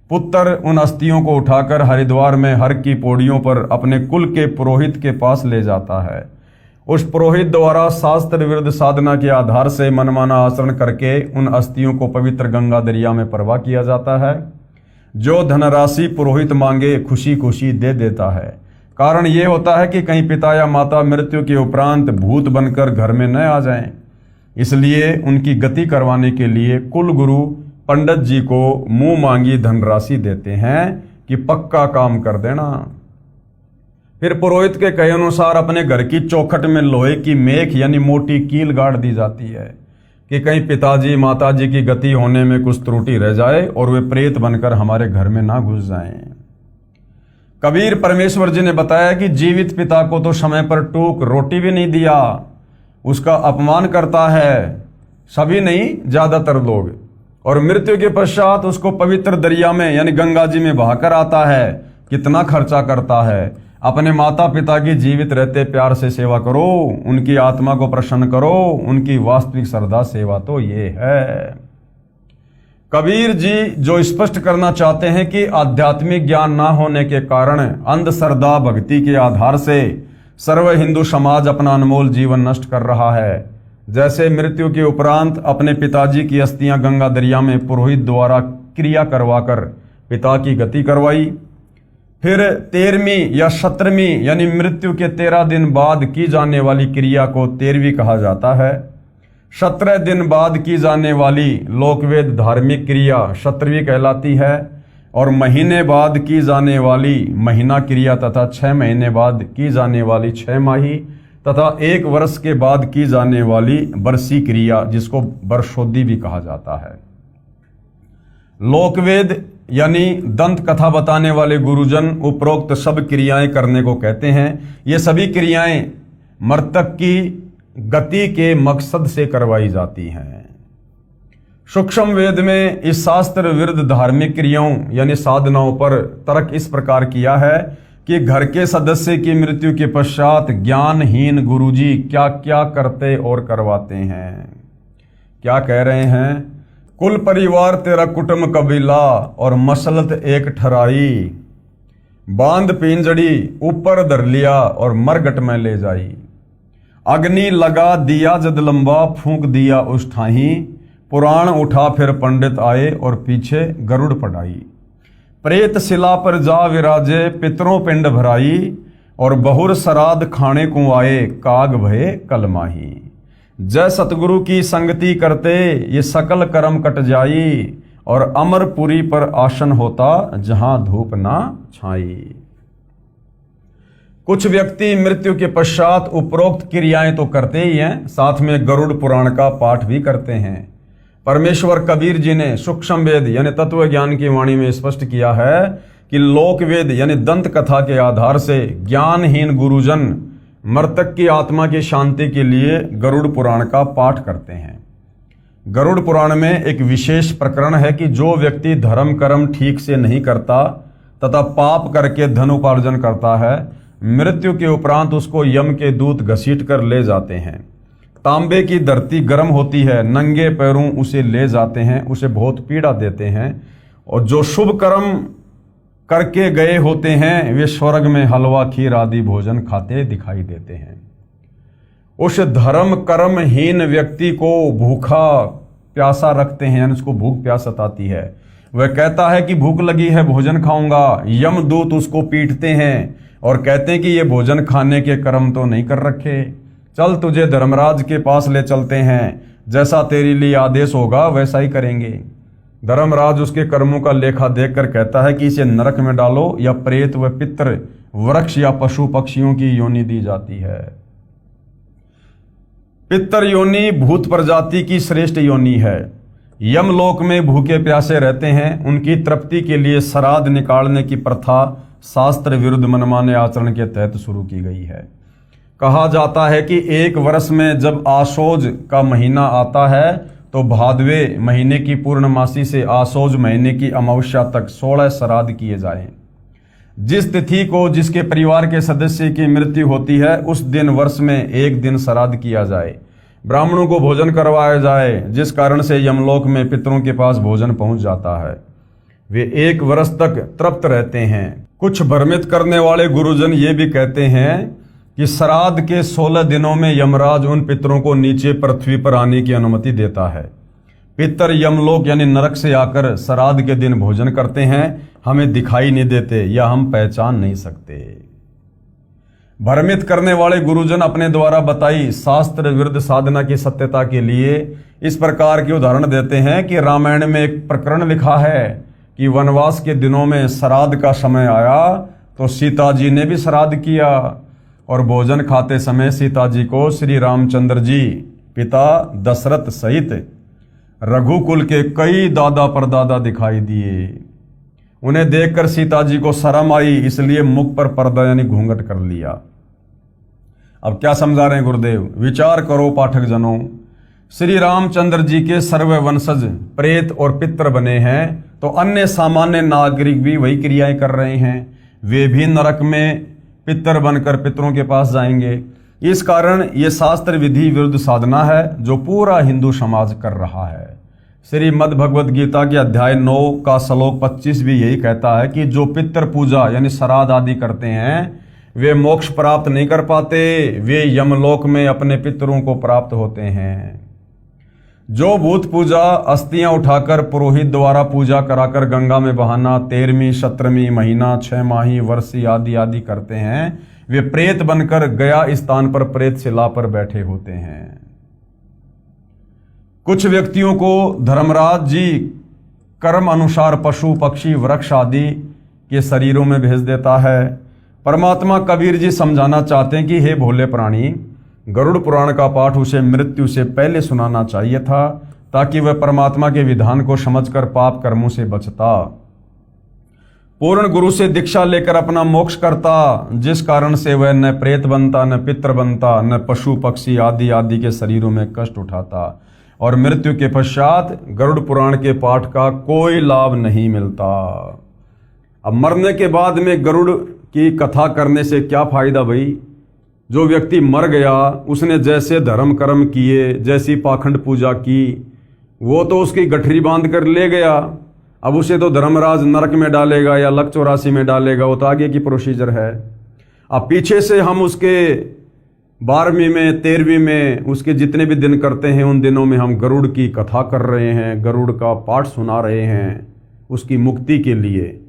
पुत्र उन अस्थियों को उठाकर हरिद्वार में हर की पौड़ियों पर अपने कुल के पुरोहित के पास ले जाता है। उस पुरोहित द्वारा शास्त्र विरुद्ध साधना के आधार से मनमाना आचरण करके उन अस्थियों को पवित्र गंगा दरिया में प्रवाह किया जाता है। जो धनराशि पुरोहित मांगे खुशी खुशी दे देता है। कारण ये होता है कि कहीं पिता या माता मृत्यु के उपरांत भूत बनकर घर में न आ जाएं। इसलिए उनकी गति करवाने के लिए कुल गुरु पंडित जी को मुंह मांगी धनराशि देते हैं कि पक्का काम कर देना। फिर पुरोहित के कहे अनुसार अपने घर की चौखट में लोहे की मेख यानी मोटी कील गाड़ दी जाती है कि कहीं पिताजी माताजी की गति होने में कुछ त्रुटि रह जाए और वे प्रेत बनकर हमारे घर में ना घुस जाएं। कबीर परमेश्वर जी ने बताया कि जीवित पिता को तो समय पर टूक रोटी भी नहीं दिया, उसका अपमान करता है, सभी नहीं ज्यादातर लोग, और मृत्यु के पश्चात उसको पवित्र दरिया में यानी गंगा जी में बहाकर आता है। कितना खर्चा करता है। अपने माता पिता की जीवित रहते प्यार से सेवा करो, उनकी आत्मा को प्रसन्न करो। उनकी वास्तविक श्रद्धा सेवा तो ये है। कबीर जी जो स्पष्ट करना चाहते हैं कि आध्यात्मिक ज्ञान ना होने के कारण अंधश्रद्धा भक्ति के आधार से सर्व हिंदू समाज अपना अनमोल जीवन नष्ट कर रहा है। जैसे मृत्यु के उपरांत अपने पिताजी की अस्थियां गंगा दरिया में पुरोहित द्वारा क्रिया करवाकर पिता की गति करवाई। फिर 13वीं या 17वीं यानी मृत्यु के 13 दिन बाद की जाने वाली क्रिया को 13वीं कहा जाता है। 17 दिन बाद की जाने वाली लोकवेद धार्मिक क्रिया 17वीं कहलाती है, और महीने बाद की जाने वाली महीना क्रिया तथा 6 महीने बाद की जाने वाली 6 माही तथा 1 वर्ष के बाद की जाने वाली बरसी क्रिया जिसको वर्षोद्धि भी कहा जाता है। लोकवेद यानी दंत कथा बताने वाले गुरुजन उपरोक्त सब क्रियाएं करने को कहते हैं। ये सभी क्रियाएं मृतक की गति के मकसद से करवाई जाती हैं। सूक्ष्म वेद में इस शास्त्र विरुद्ध धार्मिक क्रियाओं यानी साधनाओं पर तर्क इस प्रकार किया है कि घर के सदस्य की मृत्यु के पश्चात ज्ञानहीन गुरुजी क्या क्या करते और करवाते हैं। क्या कह रहे हैं? कुल परिवार तेरा कुटुंब कबीला और मसलत एक ठराई, बांध पिंजड़ी ऊपर धर लिया और मरगट में ले जाई। अग्नि लगा दिया जद लंबा फूंक दिया उस ठाही, पुराण उठा फिर पंडित आए और पीछे गरुड़ पढ़ाई। प्रेत शिला पर जा विराजे पितरों पिंड भराई, और बहुर श्राद्ध खाने को आए काग भये कलमाही। जय सतगुरु की संगति करते ये सकल कर्म कट जाई, और अमरपुरी पर आसन होता जहां धूप ना छाई। कुछ व्यक्ति मृत्यु के पश्चात उपरोक्त क्रियाएं तो करते ही हैं, साथ में गरुड़ पुराण का पाठ भी करते हैं। परमेश्वर कबीर जी ने सूक्ष्म वेद यानी तत्व ज्ञान की वाणी में स्पष्ट किया है कि लोक वेद यानी दंत कथा के आधार से ज्ञानहीन गुरुजन मृतक की आत्मा की शांति के लिए गरुड़ पुराण का पाठ करते हैं। गरुड़ पुराण में एक विशेष प्रकरण है कि जो व्यक्ति धर्म कर्म ठीक से नहीं करता तथा पाप करके धन उपार्जन करता है, मृत्यु के उपरांत उसको यम के दूत घसीट कर ले जाते हैं। तांबे की धरती गर्म होती है, नंगे पैरों उसे ले जाते हैं, उसे बहुत पीड़ा देते हैं, और जो शुभ कर्म करके गए होते हैं वे स्वर्ग में हलवा खीर आदि भोजन खाते दिखाई देते हैं। उस धर्म कर्महीन व्यक्ति को भूखा प्यासा रखते हैं, यानी उसको भूख प्यास सताती है। वह कहता है कि भूख लगी है, भोजन खाऊंगा। यमदूत उसको पीटते हैं और कहते हैं कि ये भोजन खाने के कर्म तो नहीं कर रखे, चल तुझे धर्मराज के पास ले चलते हैं, जैसा तेरे लिए आदेश होगा वैसा ही करेंगे। धर्मराज उसके कर्मों का लेखा देखकर कहता है कि इसे नरक में डालो, या प्रेत व पितृ वृक्ष या पशु पक्षियों की योनि दी जाती है। पितर योनि भूत प्रजाति की श्रेष्ठ योनि है। यमलोक में भूखे प्यासे रहते हैं, उनकी तृप्ति के लिए श्राद्ध निकालने की प्रथा शास्त्र विरुद्ध मनमाने आचरण के तहत शुरू की गई है। कहा जाता है कि 1 वर्ष में जब आशोज का महीना आता है तो भादवे महीने की पूर्णमासी से आशोज महीने की अमावस्या तक 16 श्राद्ध किए जाएं। जिस तिथि को जिसके परिवार के सदस्य की मृत्यु होती है उस दिन वर्ष में 1 दिन श्राद्ध किया जाए, ब्राह्मणों को भोजन करवाया जाए, जिस कारण से यमलोक में पितरों के पास भोजन पहुंच जाता है। वे 1 वर्ष तक तृप्त रहते हैं। कुछ भ्रमित करने वाले गुरुजन ये भी कहते हैं कि श्राद्ध के 16 दिनों में यमराज उन पितरों को नीचे पृथ्वी पर आने की अनुमति देता है। पितर यमलोक यानी नरक से आकर श्राद्ध के दिन भोजन करते हैं, हमें दिखाई नहीं देते या हम पहचान नहीं सकते। भ्रमित करने वाले गुरुजन अपने द्वारा बताई शास्त्र विरुद्ध साधना की सत्यता के लिए इस प्रकार के उदाहरण देते हैं कि रामायण में एक प्रकरण लिखा है कि वनवास के दिनों में श्राद्ध का समय आया तो सीता जी ने भी श्राद्ध किया और भोजन खाते समय सीता जी को श्री रामचंद्र जी पिता दशरथ सहित रघुकुल के कई दादा परदादा दिखाई दिए। उन्हें देखकर सीता जी को शर्म आई, इसलिए मुख पर पर्दा यानी घूंघट कर लिया। अब क्या समझा रहे हैं गुरुदेव? विचार करो पाठक जनों, श्री रामचंद्र जी के सर्व वंशज प्रेत और पितर बने हैं तो अन्य सामान्य नागरिक भी वही क्रियाएं कर रहे हैं। वे भी नरक में पितर बनकर पितरों के पास जाएंगे। इस कारण ये शास्त्र विधि विरुद्ध साधना है जो पूरा हिंदू समाज कर रहा है। श्रीमद् भगवद गीता के अध्याय 9 का श्लोक 25 भी यही कहता है कि जो पितर पूजा यानी श्राद्ध आदि करते हैं वे मोक्ष प्राप्त नहीं कर पाते, वे यमलोक में अपने पितरों को प्राप्त होते हैं। जो भूत पूजा अस्थियां उठाकर पुरोहित द्वारा पूजा कराकर गंगा में बहाना 13वीं 17वीं महीना 6 माही वर्षी आदि आदि करते हैं, वे प्रेत बनकर गया स्थान पर प्रेत शिला पर बैठे होते हैं। कुछ व्यक्तियों को धर्मराज जी कर्म अनुसार पशु पक्षी वृक्ष आदि के शरीरों में भेज देता है। परमात्मा कबीर जी समझाना चाहते हैं कि हे भोले प्राणी, गरुड़ पुराण का पाठ उसे मृत्यु से पहले सुनाना चाहिए था ताकि वह परमात्मा के विधान को समझकर पाप कर्मों से बचता, पूर्ण गुरु से दीक्षा लेकर अपना मोक्ष करता, जिस कारण से वह न प्रेत बनता, न पितर बनता, न पशु पक्षी आदि आदि के शरीरों में कष्ट उठाता और मृत्यु के पश्चात गरुड़ पुराण के पाठ का कोई लाभ नहीं मिलता। अब मरने के बाद में गरुड़ की कथा करने से क्या फायदा भाई? जो व्यक्ति मर गया उसने जैसे धर्म कर्म किए, जैसी पाखंड पूजा की, वो तो उसकी गठरी बांध कर ले गया। अब उसे तो धर्मराज नरक में डालेगा या लक 84 में डालेगा, वो तो आगे की प्रोसीजर है। अब पीछे से हम उसके 12वीं में 13वीं में उसके जितने भी दिन करते हैं उन दिनों में हम गरुड़ की कथा कर रहे हैं, गरुड़ का पाठ सुना रहे हैं उसकी मुक्ति के लिए।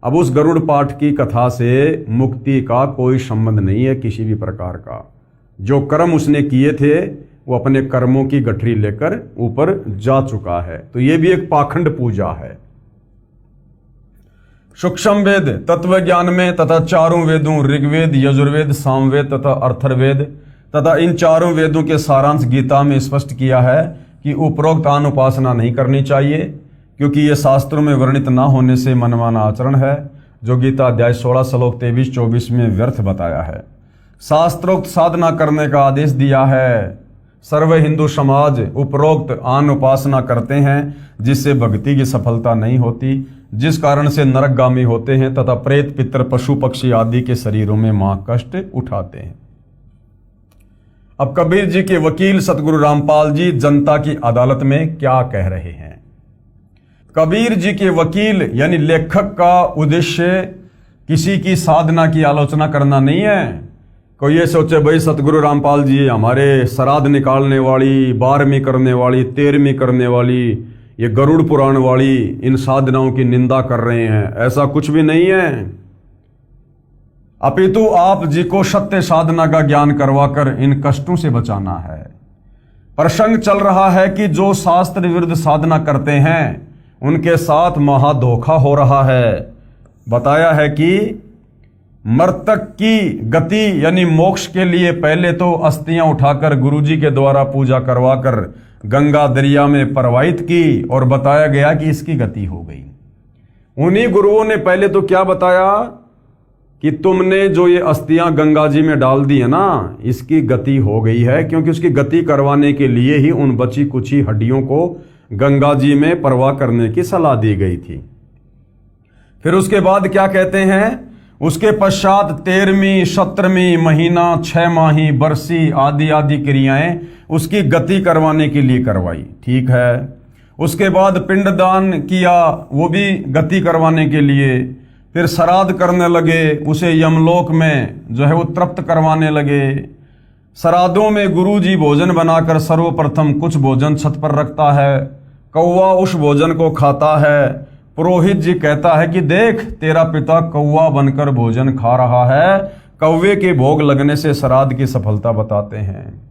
अब उस गरुड़ पाठ की कथा से मुक्ति का कोई संबंध नहीं है किसी भी प्रकार का। जो कर्म उसने किए थे वो अपने कर्मों की गठरी लेकर ऊपर जा चुका है, तो ये भी एक पाखंड पूजा है। सूक्ष्म वेद तत्व ज्ञान में तथा चारों वेदों ऋग्वेद, यजुर्वेद, सामवेद तथा अथर्ववेद तथा इन चारों वेदों के सारांश गीता में स्पष्ट किया है कि उपरोक्त आन उपासना नहीं करनी चाहिए, क्योंकि ये शास्त्रों में वर्णित न होने से मनमाना आचरण है, जो गीता अध्याय 16 श्लोक 23-24 में व्यर्थ बताया है। शास्त्रोक्त साधना करने का आदेश दिया है। सर्व हिंदू समाज उपरोक्त आन उपासना करते हैं जिससे भक्ति की सफलता नहीं होती, जिस कारण से नरकगामी होते हैं तथा प्रेत पितर पशु पक्षी आदि के शरीरों में मां कष्ट उठाते हैं। अब कबीर जी के वकील सतगुरु रामपाल जी जनता की अदालत में क्या कह रहे हैं? कबीर जी के वकील यानी लेखक का उद्देश्य किसी की साधना की आलोचना करना नहीं है। कोई ये सोचे भाई सतगुरु रामपाल जी हमारे श्राद्ध निकालने वाली, 12वीं करने वाली, 13वीं करने वाली, ये गरुड़ पुराण वाली इन साधनाओं की निंदा कर रहे हैं, ऐसा कुछ भी नहीं है। अपितु आप जी को सत्य साधना का ज्ञान करवाकर इन कष्टों से बचाना है। प्रसंग चल रहा है कि जो शास्त्र विरुद्ध साधना करते हैं उनके साथ महा धोखा हो रहा है। बताया है कि मृतक की गति यानी मोक्ष के लिए पहले तो अस्थियां उठाकर गुरुजी के द्वारा पूजा करवाकर गंगा दरिया में प्रवाहित की और बताया गया कि इसकी गति हो गई। उन्हीं गुरुओं ने पहले तो क्या बताया कि तुमने जो ये अस्थियां गंगा जी में डाल दी है ना, इसकी गति हो गई है, क्योंकि उसकी गति करवाने के लिए ही उन बची कुची हड्डियों को गंगा जी में प्रवाह करने की सलाह दी गई थी। फिर उसके बाद क्या कहते हैं? उसके पश्चात 13वीं 17वीं महीना 6 माही बरसी आदि आदि क्रियाएं उसकी गति करवाने के लिए करवाई। ठीक है, उसके बाद पिंडदान किया, वो भी गति करवाने के लिए। फिर श्राद्ध करने लगे, उसे यमलोक में जो है वो तृप्त करवाने लगे। श्राद्धों में गुरुजी भोजन बनाकर सर्वप्रथम कुछ भोजन छत पर रखता है, कौवा उस भोजन को खाता है। पुरोहित जी कहता है कि देख तेरा पिता कौवा बनकर भोजन खा रहा है। कौवे के भोग लगने से श्राद्ध की सफलता बताते हैं।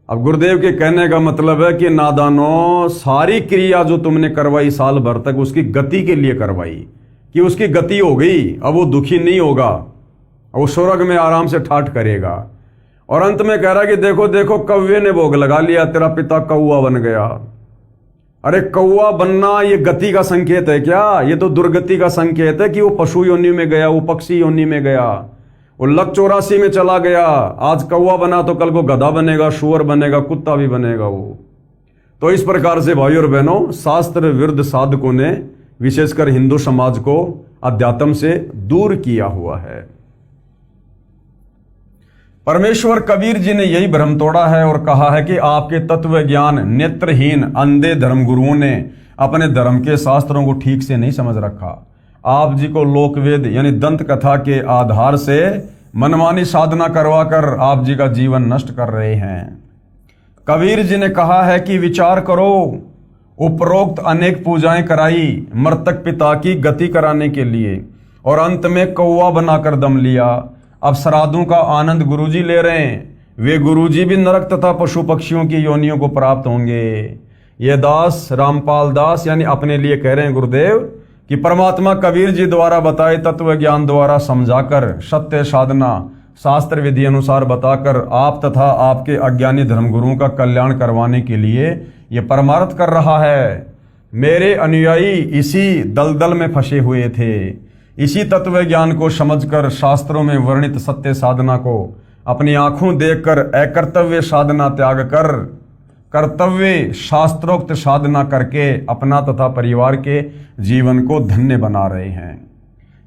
अब गुरुदेव के कहने का मतलब है कि नादानों, सारी क्रिया जो तुमने करवाई साल भर तक उसकी गति के लिए करवाई, कि उसकी गति हो गई, अब वो दुखी नहीं होगा, वो स्वर्ग में आराम से ठाठ करेगा। और अंत में कह रहा है कि देखो देखो कौवे ने भोग लगा लिया, तेरा पिता कौवा बन गया। अरे कौवा बनना ये गति का संकेत है क्या? ये तो दुर्गति का संकेत है कि वो पशु योनि में गया, वो पक्षी योनि में गया, वो लक 84 में चला गया। आज कौवा बना तो कल को गधा बनेगा, शुअर बनेगा, कुत्ता भी बनेगा वो। तो इस प्रकार से भाइयों और बहनों, शास्त्र विरुद्ध साधकों ने विशेषकर हिंदू समाज को अध्यात्म से दूर किया हुआ है। परमेश्वर कबीर जी ने यही भ्रम तोड़ा है और कहा है कि आपके तत्व ज्ञान नेत्रहीन अंधे धर्मगुरुओं ने अपने धर्म के शास्त्रों को ठीक से नहीं समझ रखा। आप जी को लोकवेद यानी दंत कथा के आधार से मनमानी साधना करवाकर आप जी का जीवन नष्ट कर रहे हैं। कबीर जी ने कहा है कि विचार करो, उपरोक्त अनेक पूजाएं कराई मृतक पिता की गति कराने के लिए और अंत में कौवा बनाकर दम लिया। अब श्राद्धों का आनंद गुरुजी ले रहे हैं, वे गुरुजी भी नरक तथा पशु पक्षियों की योनियों को प्राप्त होंगे। ये दास रामपाल दास यानी अपने लिए कह रहे हैं गुरुदेव कि परमात्मा कबीर जी द्वारा बताए तत्व ज्ञान द्वारा समझाकर सत्य साधना शास्त्र विधि अनुसार बताकर आप तथा आपके अज्ञानी धर्मगुरुओं का कल्याण करवाने के लिए ये परमार्थ कर रहा है। मेरे अनुयायी इसी दलदल में फंसे हुए थे। इसी तत्व ज्ञान को समझकर शास्त्रों में वर्णित सत्य साधना को अपनी आंखों देखकर अकर्तव्य साधना त्याग कर कर्तव्य शास्त्रोक्त साधना करके अपना तथा परिवार के जीवन को धन्य बना रहे हैं।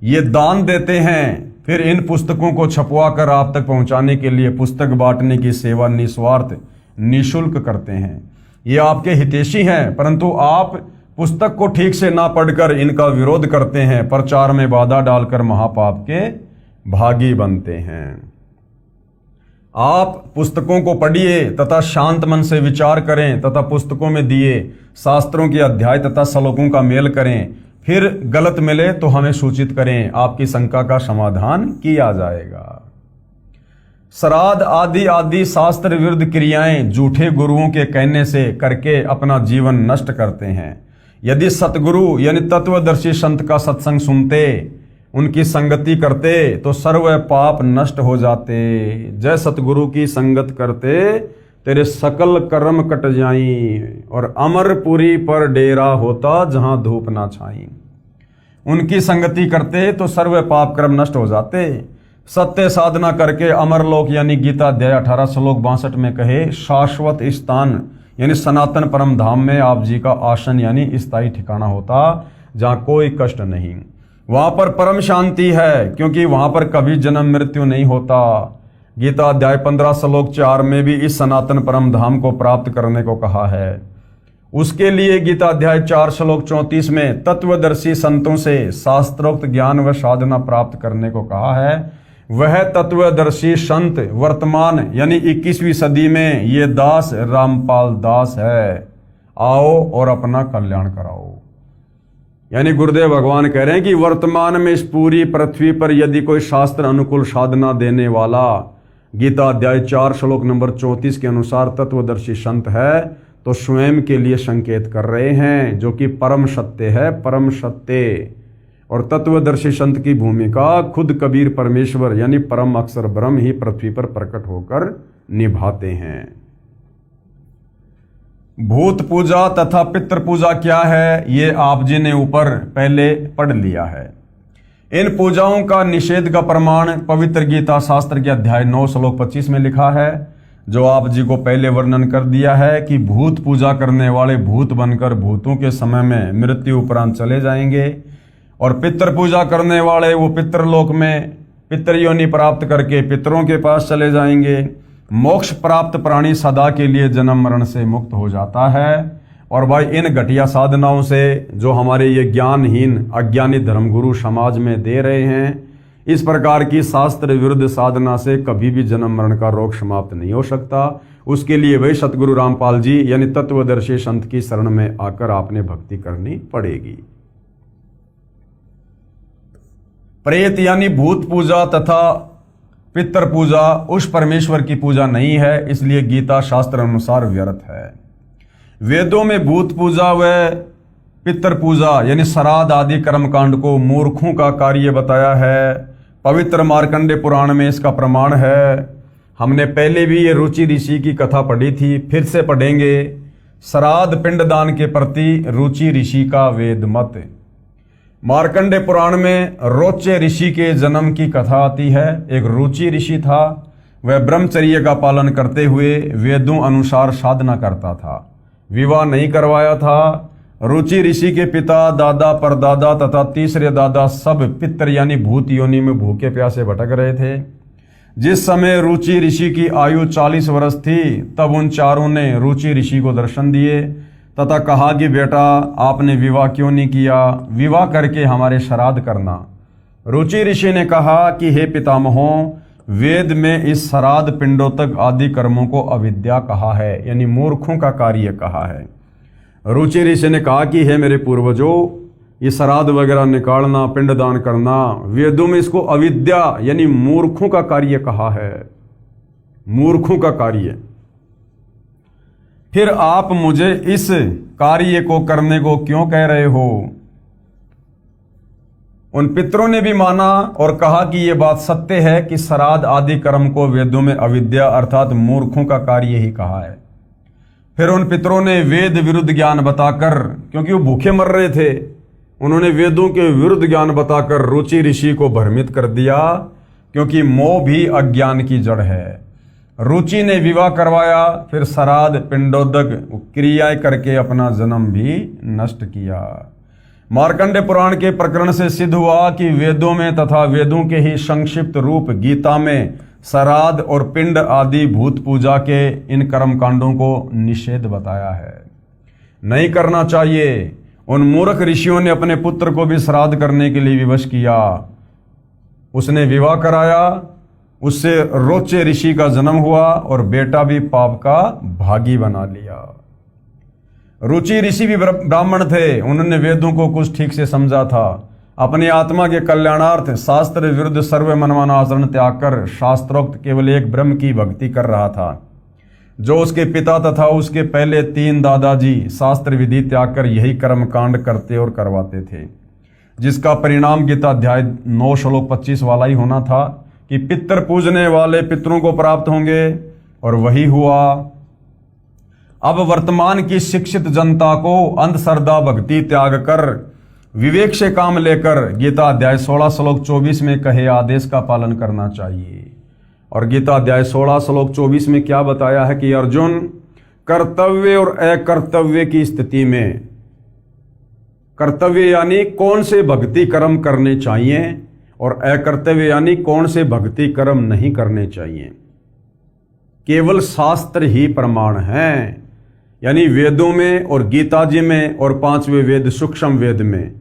ये दान देते हैं, फिर इन पुस्तकों को छपवा कर आप तक पहुंचाने के लिए पुस्तक बांटने की सेवा निस्वार्थ निःशुल्क करते हैं। ये आपके हितैषी हैं, परंतु आप पुस्तक को ठीक से ना पढ़कर इनका विरोध करते हैं, प्रचार में बाधा डालकर महापाप के भागी बनते हैं। आप पुस्तकों को पढ़िए तथा शांत मन से विचार करें तथा पुस्तकों में दिए शास्त्रों के अध्याय तथा श्लोकों का मेल करें, फिर गलत मिले तो हमें सूचित करें, आपकी शंका का समाधान किया जाएगा। श्राद्ध आदि आदि शास्त्र विरुद्ध क्रियाएं झूठे गुरुओं के कहने से करके अपना जीवन नष्ट करते हैं। यदि सतगुरु यानी तत्वदर्शी संत का सत्संग सुनते, उनकी संगति करते तो सर्व पाप नष्ट हो जाते। जय सतगुरु की संगत करते तेरे सकल कर्म कट जाई और अमरपुरी पर डेरा होता जहां धूप ना छाई। उनकी संगति करते तो सर्व पाप कर्म नष्ट हो जाते। सत्य साधना करके अमरलोक यानी गीता अध्याय 18 श्लोक 62 में कहे शाश्वत स्थान यानी सनातन परम धाम में आप जी का आसन यानी स्थायी ठिकाना होता जहां कोई कष्ट नहीं। वहां पर परम शांति है क्योंकि वहां पर कभी जन्म मृत्यु नहीं होता। गीता अध्याय 15 श्लोक 4 में भी इस सनातन परम धाम को प्राप्त करने को कहा है। उसके लिए गीता अध्याय 4 श्लोक 34 में तत्वदर्शी संतों से शास्त्रोक्त ज्ञान व साधना प्राप्त करने को कहा है। वह तत्वदर्शी संत वर्तमान यानी 21वीं सदी में ये दास रामपाल दास है। आओ और अपना कल्याण कराओ। यानी गुरुदेव भगवान कह रहे हैं कि वर्तमान में इस पूरी पृथ्वी पर यदि कोई शास्त्र अनुकूल साधना देने वाला गीता अध्याय 4 श्लोक नंबर 34 के अनुसार तत्वदर्शी संत है तो स्वयं के लिए संकेत कर रहे हैं, जो कि परम सत्य है, परम सत्य। और तत्वदर्शी संत की भूमिका खुद कबीर परमेश्वर यानी परम अक्षर ब्रह्म ही पृथ्वी पर प्रकट होकर निभाते हैं। भूत पूजा तथा पितृ पूजा क्या है, ये आप जी ने ऊपर पहले पढ़ लिया है। इन पूजाओं का निषेध का प्रमाण पवित्र गीता शास्त्र के अध्याय 9 श्लोक 25 में लिखा है, जो आप जी को पहले वर्णन कर दिया है कि भूत पूजा करने वाले भूत बनकर भूतों के समय में मृत्यु उपरांत चले जाएंगे और पितृ पूजा करने वाले वो पितृलोक में पितृयोनि प्राप्त करके पितरों के पास चले जाएंगे। मोक्ष प्राप्त प्राणी सदा के लिए जन्म मरण से मुक्त हो जाता है और भाई इन घटिया साधनाओं से जो हमारे ये ज्ञानहीन अज्ञानी धर्मगुरु समाज में दे रहे हैं, इस प्रकार की शास्त्र विरुद्ध साधना से कभी भी जन्म मरण का रोग समाप्त नहीं हो सकता। उसके लिए वही सतगुरु रामपाल जी यानी तत्वदर्शी संत की शरण में आकर आपने भक्ति करनी पड़ेगी। प्रेत यानी भूत पूजा तथा पितर पूजा उस परमेश्वर की पूजा नहीं है, इसलिए गीता शास्त्र अनुसार व्यर्थ है। वेदों में भूत पूजा व पितर पूजा यानी श्राद्ध आदि कर्मकांड को मूर्खों का कार्य बताया है। पवित्र मार्कंडे पुराण में इसका प्रमाण है। हमने पहले भी ये रुचि ऋषि की कथा पढ़ी थी, फिर से पढ़ेंगे। श्राद्ध पिंडदान के प्रति रुचि ऋषि का वेद मत। मार्कंडे पुराण में रोचे ऋषि के जन्म की कथा आती है। एक रुचि ऋषि था, वह ब्रह्मचर्य का पालन करते हुए वेदों अनुसार साधना करता था, विवाह नहीं करवाया था। रुचि ऋषि के पिता, दादा, परदादा तथा तीसरे दादा सब पितर यानी भूत योनि में भूखे प्यासे भटक रहे थे। जिस समय रुचि ऋषि की आयु 40 वर्ष थी, तब उन चारों ने रुचि ऋषि को दर्शन दिए तथा कहा कि बेटा, आपने विवाह क्यों नहीं किया? विवाह करके हमारे श्राद्ध करना। रुचि ऋषि ने कहा कि हे पितामहों, वेद में इस श्राद्ध पिंडोतक आदि कर्मों को अविद्या कहा है, यानी मूर्खों का कार्य कहा है। रुचि ऋषि ने कहा कि हे मेरे पूर्वजों, ये श्राद्ध वगैरह निकालना, पिंडदान करना, वेदों में इसको अविद्या यानी मूर्खों का कार्य कहा है, मूर्खों का कार्य। फिर आप मुझे इस कार्य को करने को क्यों कह रहे हो? उन पितरों ने भी माना और कहा कि यह बात सत्य है कि श्राद्ध आदि कर्म को वेदों में अविद्या अर्थात मूर्खों का कार्य ही कहा है। फिर उन पितरों ने वेद विरुद्ध ज्ञान बताकर, क्योंकि वो भूखे मर रहे थे, उन्होंने वेदों के विरुद्ध ज्ञान बताकर रुचि ऋषि को भ्रमित कर दिया, क्योंकि मोह भी अज्ञान की जड़ है। रुचि ने विवाह करवाया, फिर श्राद्ध पिंडोदक क्रियाएं करके अपना जन्म भी नष्ट किया। मार्कंडे पुराण के प्रकरण से सिद्ध हुआ कि वेदों में तथा वेदों के ही संक्षिप्त रूप गीता में श्राद्ध और पिंड आदि भूत पूजा के इन कर्म कांडों को निषेध बताया है, नहीं करना चाहिए। उन मूर्ख ऋषियों ने अपने पुत्र को भी श्राद्ध करने के लिए विवश किया। उसने विवाह कराया, उससे रोचे ऋषि का जन्म हुआ और बेटा भी पाप का भागी बना लिया। रुचि ऋषि भी ब्राह्मण थे, उन्होंने वेदों को कुछ ठीक से समझा था। अपनी आत्मा के कल्याणार्थ शास्त्र विरुद्ध सर्व मनमाना आचरण त्याग कर शास्त्रोक्त केवल एक ब्रह्म की भक्ति कर रहा था। जो उसके पिता तथा उसके पहले 3 दादाजी शास्त्र विधि त्याग कर यही कर्म कांड करते और करवाते थे, जिसका परिणाम गीता अध्याय 9 श्लोक 25 वाला ही होना था कि पितर पूजने वाले पितरों को प्राप्त होंगे, और वही हुआ। अब वर्तमान की शिक्षित जनता को अंधश्रद्धा भक्ति त्याग कर विवेक से काम लेकर गीता अध्याय 16 श्लोक 24 में कहे आदेश का पालन करना चाहिए। और गीता अध्याय 16 श्लोक 24 में क्या बताया है कि अर्जुन, कर्तव्य और अकर्तव्य की स्थिति में, कर्तव्य यानी कौन से भक्ति कर्म करने चाहिए और अकर्तव्य यानी कौन से भक्ति कर्म नहीं करने चाहिए, केवल शास्त्र ही प्रमाण है। यानी वेदों में और गीता जी में और 5वें वेद सूक्ष्म वेद में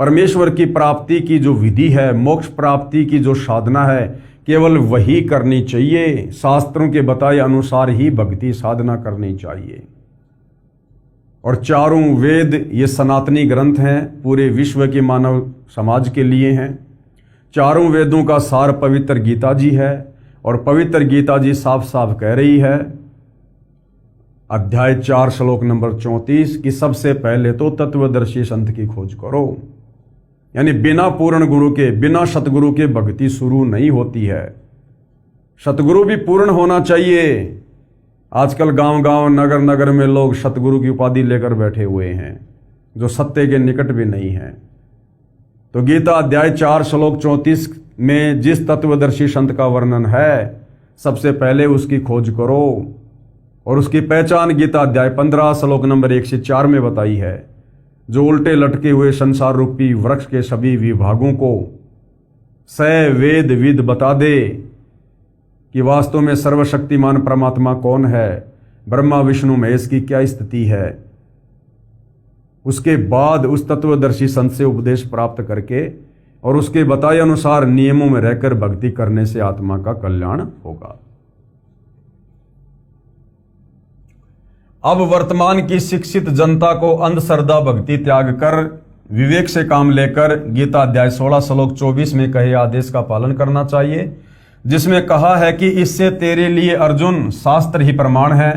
परमेश्वर की प्राप्ति की जो विधि है, मोक्ष प्राप्ति की जो साधना है, केवल वही करनी चाहिए। शास्त्रों के बताए अनुसार ही भक्ति साधना करनी चाहिए। और चारों वेद ये सनातनी ग्रंथ हैं, पूरे विश्व के मानव समाज के लिए हैं। चारों वेदों का सार पवित्र गीता जी है, और पवित्र गीता जी साफ साफ कह रही है अध्याय 4 श्लोक नंबर 34 कि सबसे पहले तो तत्वदर्शी संत की खोज करो। यानी बिना पूर्ण गुरु के, बिना सतगुरु के भक्ति शुरू नहीं होती है। सतगुरु भी पूर्ण होना चाहिए। आजकल गांव-गांव, नगर-नगर में लोग सतगुरु की उपाधि लेकर बैठे हुए हैं, जो सत्य के निकट भी नहीं है। तो गीता अध्याय 4 श्लोक 34 में जिस तत्वदर्शी संत का वर्णन है, सबसे पहले उसकी खोज करो। और उसकी पहचान गीता अध्याय 15 श्लोक नंबर 1 से 4 में बताई है, जो उल्टे लटके हुए संसार रूपी वृक्ष के सभी विभागों को स वेद विद बता दे कि वास्तव में सर्वशक्तिमान परमात्मा कौन है, ब्रह्मा विष्णु महेश की क्या स्थिति है, उसके बाद उस तत्वदर्शी संत से उपदेश प्राप्त करके और उसके बताए अनुसार नियमों में रहकर भक्ति करने से आत्मा का कल्याण होगा। अब वर्तमान की शिक्षित जनता को अंधश्रद्धा भक्ति त्याग कर विवेक से काम लेकर गीता अध्याय 16 श्लोक 24 में कहे आदेश का पालन करना चाहिए, जिसमें कहा है कि इससे तेरे लिए अर्जुन शास्त्र ही प्रमाण है।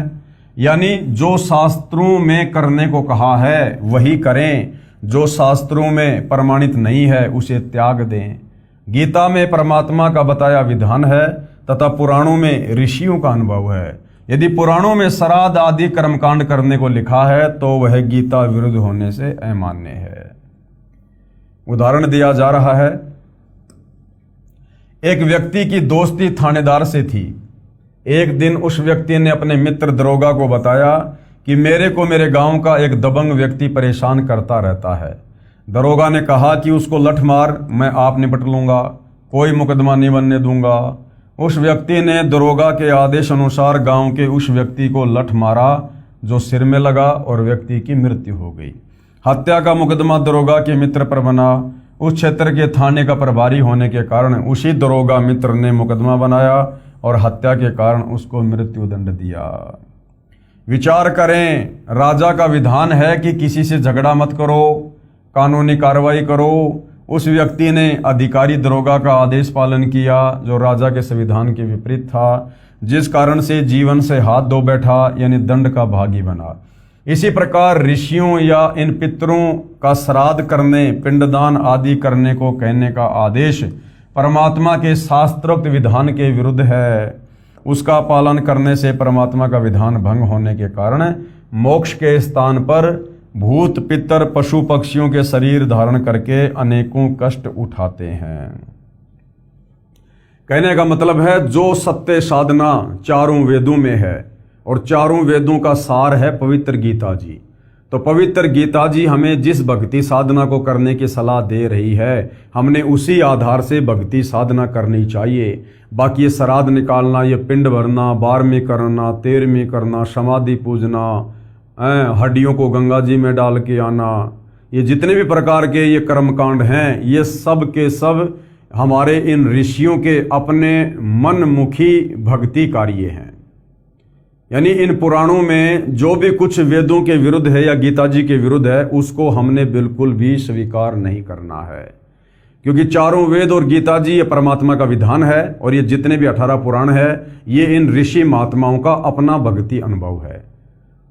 यानी जो शास्त्रों में करने को कहा है वही करें, जो शास्त्रों में प्रमाणित नहीं है उसे त्याग दें। गीता में परमात्मा का बताया विधान है तथा पुराणों में ऋषियों का अनुभव है। यदि पुराणों में श्राद्ध आदि कर्मकांड करने को लिखा है तो वह गीता विरुद्ध होने से अमान्य है। उदाहरण दिया जा रहा है, एक व्यक्ति की दोस्ती थानेदार से थी। एक दिन उस व्यक्ति ने अपने मित्र दरोगा को बताया कि मेरे को मेरे गांव का एक दबंग व्यक्ति परेशान करता रहता है। दरोगा ने कहा कि उसको लठ मार, मैं आप निपट लूंगा, कोई मुकदमा नहीं बनने दूंगा। उस व्यक्ति ने दरोगा के आदेश अनुसार गांव के उस व्यक्ति को लठ मारा जो सिर में लगा और व्यक्ति की मृत्यु हो गई। हत्या का मुकदमा दरोगा के मित्र पर बना। उस क्षेत्र के थाने का प्रभारी होने के कारण उसी दरोगा मित्र ने मुकदमा बनाया और हत्या के कारण उसको मृत्यु दंड दिया। विचार करें, राजा का विधान है कि किसी से झगड़ा मत करो, कानूनी कार्रवाई करो। उस व्यक्ति ने अधिकारी दरोगा का आदेश पालन किया जो राजा के संविधान के विपरीत था, जिस कारण से जीवन से हाथ धो बैठा, यानी दंड का भागी बना। इसी प्रकार ऋषियों या इन पितरों का श्राद्ध करने, पिंडदान आदि करने को कहने का आदेश परमात्मा के शास्त्रोक्त विधान के विरुद्ध है। उसका पालन करने से परमात्मा का विधान भंग होने के कारण मोक्ष के स्थान पर भूत पितर पशु पक्षियों के शरीर धारण करके अनेकों कष्ट उठाते हैं। कहने का मतलब है जो सत्य साधना चारों वेदों में है और चारों वेदों का सार है पवित्र गीता जी, तो पवित्र गीता जी हमें जिस भक्ति साधना को करने की सलाह दे रही है, हमने उसी आधार से भक्ति साधना करनी चाहिए। बाकी ये श्राद्ध निकालना, ये पिंड भरना, 12वीं करना, 13वीं करना, समाधि पूजना, हड्डियों को गंगा जी में डाल के आना, ये जितने भी प्रकार के ये कर्मकांड हैं, ये सब के सब हमारे इन ऋषियों के अपने मनमुखी भक्ति कार्य हैं। यानी इन पुराणों में जो भी कुछ वेदों के विरुद्ध है या गीता जी के विरुद्ध है, उसको हमने बिल्कुल भी स्वीकार नहीं करना है, क्योंकि चारों वेद और गीता जी ये परमात्मा का विधान है और ये जितने भी 18 पुराण है ये इन ऋषि महात्माओं का अपना भक्ति अनुभव है।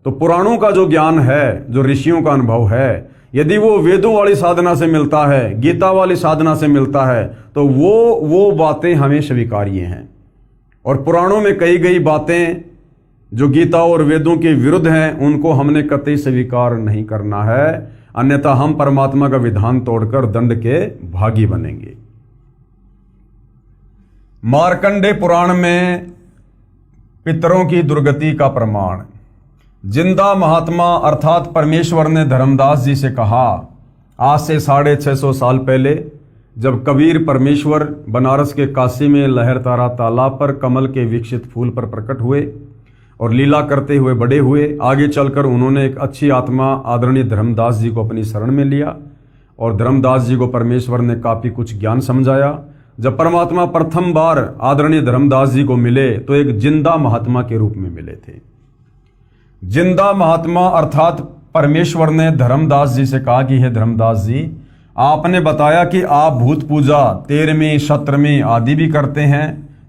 तो पुराणों का जो ज्ञान है, जो ऋषियों का अनुभव है, यदि वो वेदों वाली साधना से मिलता है, गीता वाली साधना से मिलता है, तो वो बातें हमें स्वीकार्य हैं। और पुराणों में कही गई बातें जो गीता और वेदों के विरुद्ध हैं, उनको हमने कतई स्वीकार नहीं करना है, अन्यथा हम परमात्मा का विधान तोड़कर दंड के भागी बनेंगे। मार्कंडे पुराण में पितरों की दुर्गति का प्रमाण। जिंदा महात्मा अर्थात परमेश्वर ने धर्मदास जी से कहा, आज से 650 साल पहले जब कबीर परमेश्वर बनारस के काशी में लहरतारा तालाब पर कमल के विकसित फूल पर प्रकट हुए और लीला करते हुए बड़े हुए, आगे चलकर उन्होंने एक अच्छी आत्मा आदरणीय धर्मदास जी को अपनी शरण में लिया और धर्मदास जी को परमेश्वर ने काफी कुछ ज्ञान समझाया। जब परमात्मा प्रथम बार आदरणीय धर्मदास जी को मिले तो एक जिंदा महात्मा के रूप में मिले थे। जिंदा महात्मा अर्थात परमेश्वर ने धर्मदास जी से कहा कि हे धर्मदास जी, आपने बताया कि आप भूत पूजा 13वीं 17वीं आदि भी करते हैं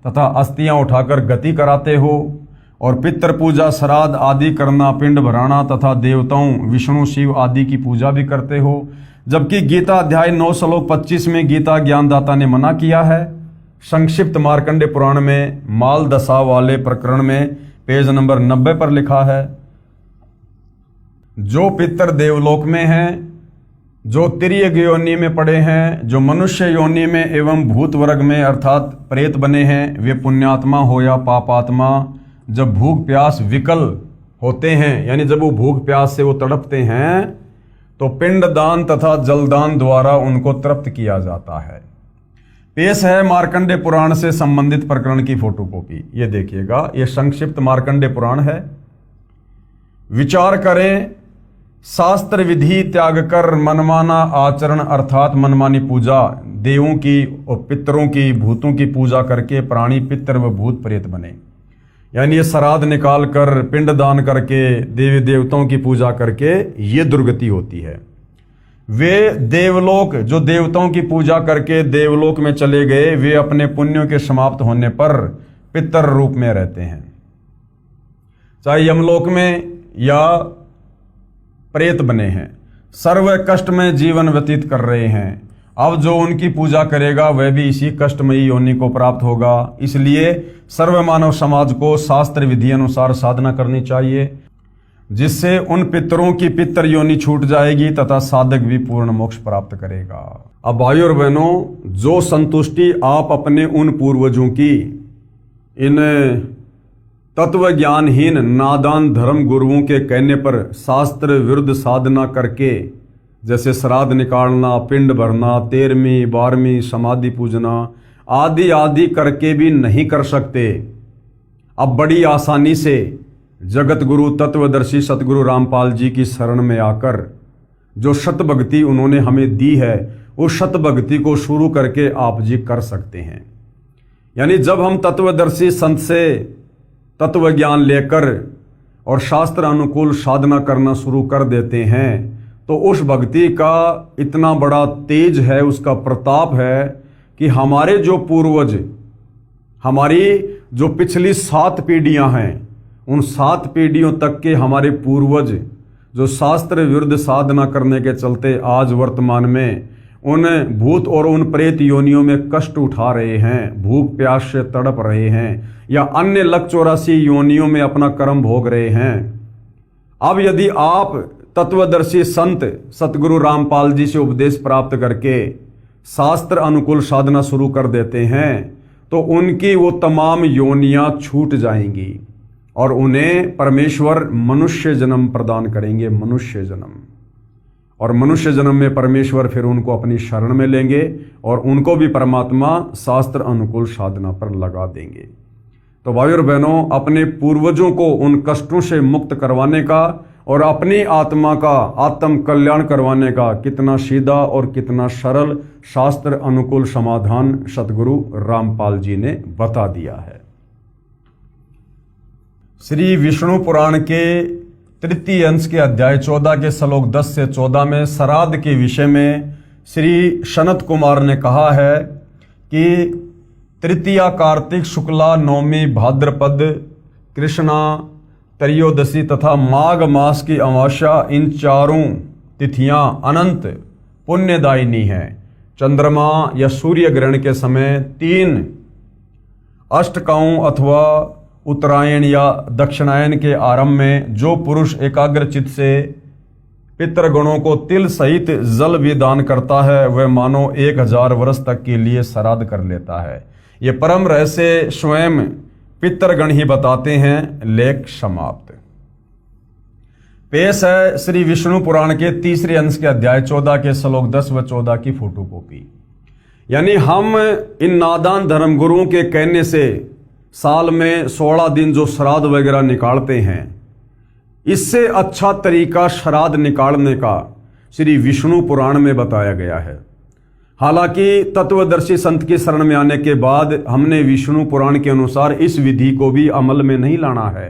तथा अस्थियां उठाकर गति कराते हो और पितृ पूजा श्राद्ध आदि करना, पिंड भराना तथा देवताओं विष्णु शिव आदि की पूजा भी करते हो, जबकि गीता अध्याय 9 श्लोक 25 में गीता ज्ञानदाता ने मना किया है। संक्षिप्त मार्कंडे पुराण में माल दशा वाले प्रकरण में पेज नंबर 90 पर लिखा है, जो पितर देवलोक में हैं, जो तिर्यक योनि में पड़े हैं, जो मनुष्य योनि में एवं भूत वर्ग में अर्थात प्रेत बने हैं, वे पुण्यात्मा हो या पापात्मा, जब भूख प्यास विकल होते हैं, यानी जब वो भूख प्यास से वो तड़पते हैं, तो पिंड दान तथा जलदान द्वारा उनको तृप्त किया जाता है। पेश है मार्कंडे पुराण से संबंधित प्रकरण की फोटोकॉपी। ये देखिएगा, ये संक्षिप्त मार्कंडे पुराण है। विचार करें शास्त्र विधि त्याग कर मनमाना आचरण अर्थात मनमानी पूजा, देवों की और पितरों की, भूतों की पूजा करके प्राणी पितर व भूत प्रेत बने। यानी ये श्राद्ध निकाल कर, पिंडदान करके, देवी देवताओं की पूजा करके ये दुर्गति होती है। वे देवलोक, जो देवताओं की पूजा करके देवलोक में चले गए, वे अपने पुण्यों के समाप्त होने पर पितर रूप में रहते हैं, चाहे यमलोक में या प्रेत बने हैं, सर्व कष्ट में जीवन व्यतीत कर रहे हैं। अब जो उनकी पूजा करेगा वह भी इसी कष्टमयी योनि को प्राप्त होगा। इसलिए सर्व मानव समाज को शास्त्र विधि अनुसार साधना करनी चाहिए, जिससे उन पितरों की पितर योनि छूट जाएगी तथा साधक भी पूर्ण मोक्ष प्राप्त करेगा। अब भाइयों और बहनों, जो संतुष्टि आप अपने उन पूर्वजों की इन तत्व ज्ञानहीन नादान धर्म गुरुओं के कहने पर शास्त्र विरुद्ध साधना करके, जैसे श्राद्ध निकालना, पिंड भरना, 13वीं 12वीं समाधि पूजना आदि आदि करके भी नहीं कर सकते, अब बड़ी आसानी से जगत गुरु तत्वदर्शी सतगुरु रामपाल जी की शरण में आकर जो शत भक्ति उन्होंने हमें दी है, उस शत भक्ति को शुरू करके आप जी कर सकते हैं। यानी जब हम तत्वदर्शी संत से तत्व ज्ञान लेकर और शास्त्र अनुकूल साधना करना शुरू कर देते हैं, तो उस भक्ति का इतना बड़ा तेज है, उसका प्रताप है कि हमारे जो पूर्वज, हमारी जो पिछली 7 पीढ़ियां हैं, उन 7 पीढ़ियों तक के हमारे पूर्वज जो शास्त्र विरुद्ध साधना करने के चलते आज वर्तमान में उन भूत और उन प्रेत योनियों में कष्ट उठा रहे हैं, भूख प्यास से तड़प रहे हैं, या अन्य लक 84 योनियों में अपना कर्म भोग रहे हैं। अब यदि आप तत्वदर्शी संत सतगुरु रामपाल जी से उपदेश प्राप्त करके शास्त्र अनुकूल साधना शुरू कर देते हैं, तो उनकी वो तमाम योनियां छूट जाएंगी और उन्हें परमेश्वर मनुष्य जन्म प्रदान करेंगे, मनुष्य जन्म। और मनुष्य जन्म में परमेश्वर फिर उनको अपनी शरण में लेंगे और उनको भी परमात्मा शास्त्र अनुकूल साधना पर लगा देंगे। तो भाई और बहनों, अपने पूर्वजों को उन कष्टों से मुक्त करवाने का और अपनी आत्मा का आत्म कल्याण करवाने का कितना सीधा और कितना सरल शास्त्र अनुकूल समाधान सतगुरु रामपाल जी ने बता दिया है। श्री विष्णु पुराण के 3 अंश के अध्याय 14 के श्लोक 10 से 14 में श्राद्ध के विषय में श्री सनत कुमार ने कहा है कि तृतीया कार्तिक शुक्ला नवमी भाद्रपद कृष्णा त्रयोदशी तथा माघ मास की अमावस्या, इन चारों तिथियां अनंत पुण्यदायिनी हैं। चंद्रमा या सूर्य ग्रहण के समय 3 अष्टकाओं अथवा उत्तरायण या दक्षिणायन के आरंभ में जो पुरुष एकाग्रचित से पितृगणों को तिल सहित जल भी दान करता है, वह मानो 1000 वर्ष तक के लिए श्राद्ध कर लेता है। ये परम रहस्य स्वयं पितृगण ही बताते हैं। लेख समाप्त। पेश है श्री विष्णु पुराण के 3 अंश के अध्याय 14 के श्लोक 10 व 14 की फोटोकॉपी। यानी हम इन नादान धर्म गुरुओं के कहने से साल में 16 दिन जो श्राद्ध वगैरह निकालते हैं, इससे अच्छा तरीका श्राद्ध निकालने का श्री विष्णु पुराण में बताया गया है। हालांकि तत्वदर्शी संत की शरण में आने के बाद हमने विष्णु पुराण के अनुसार इस विधि को भी अमल में नहीं लाना है,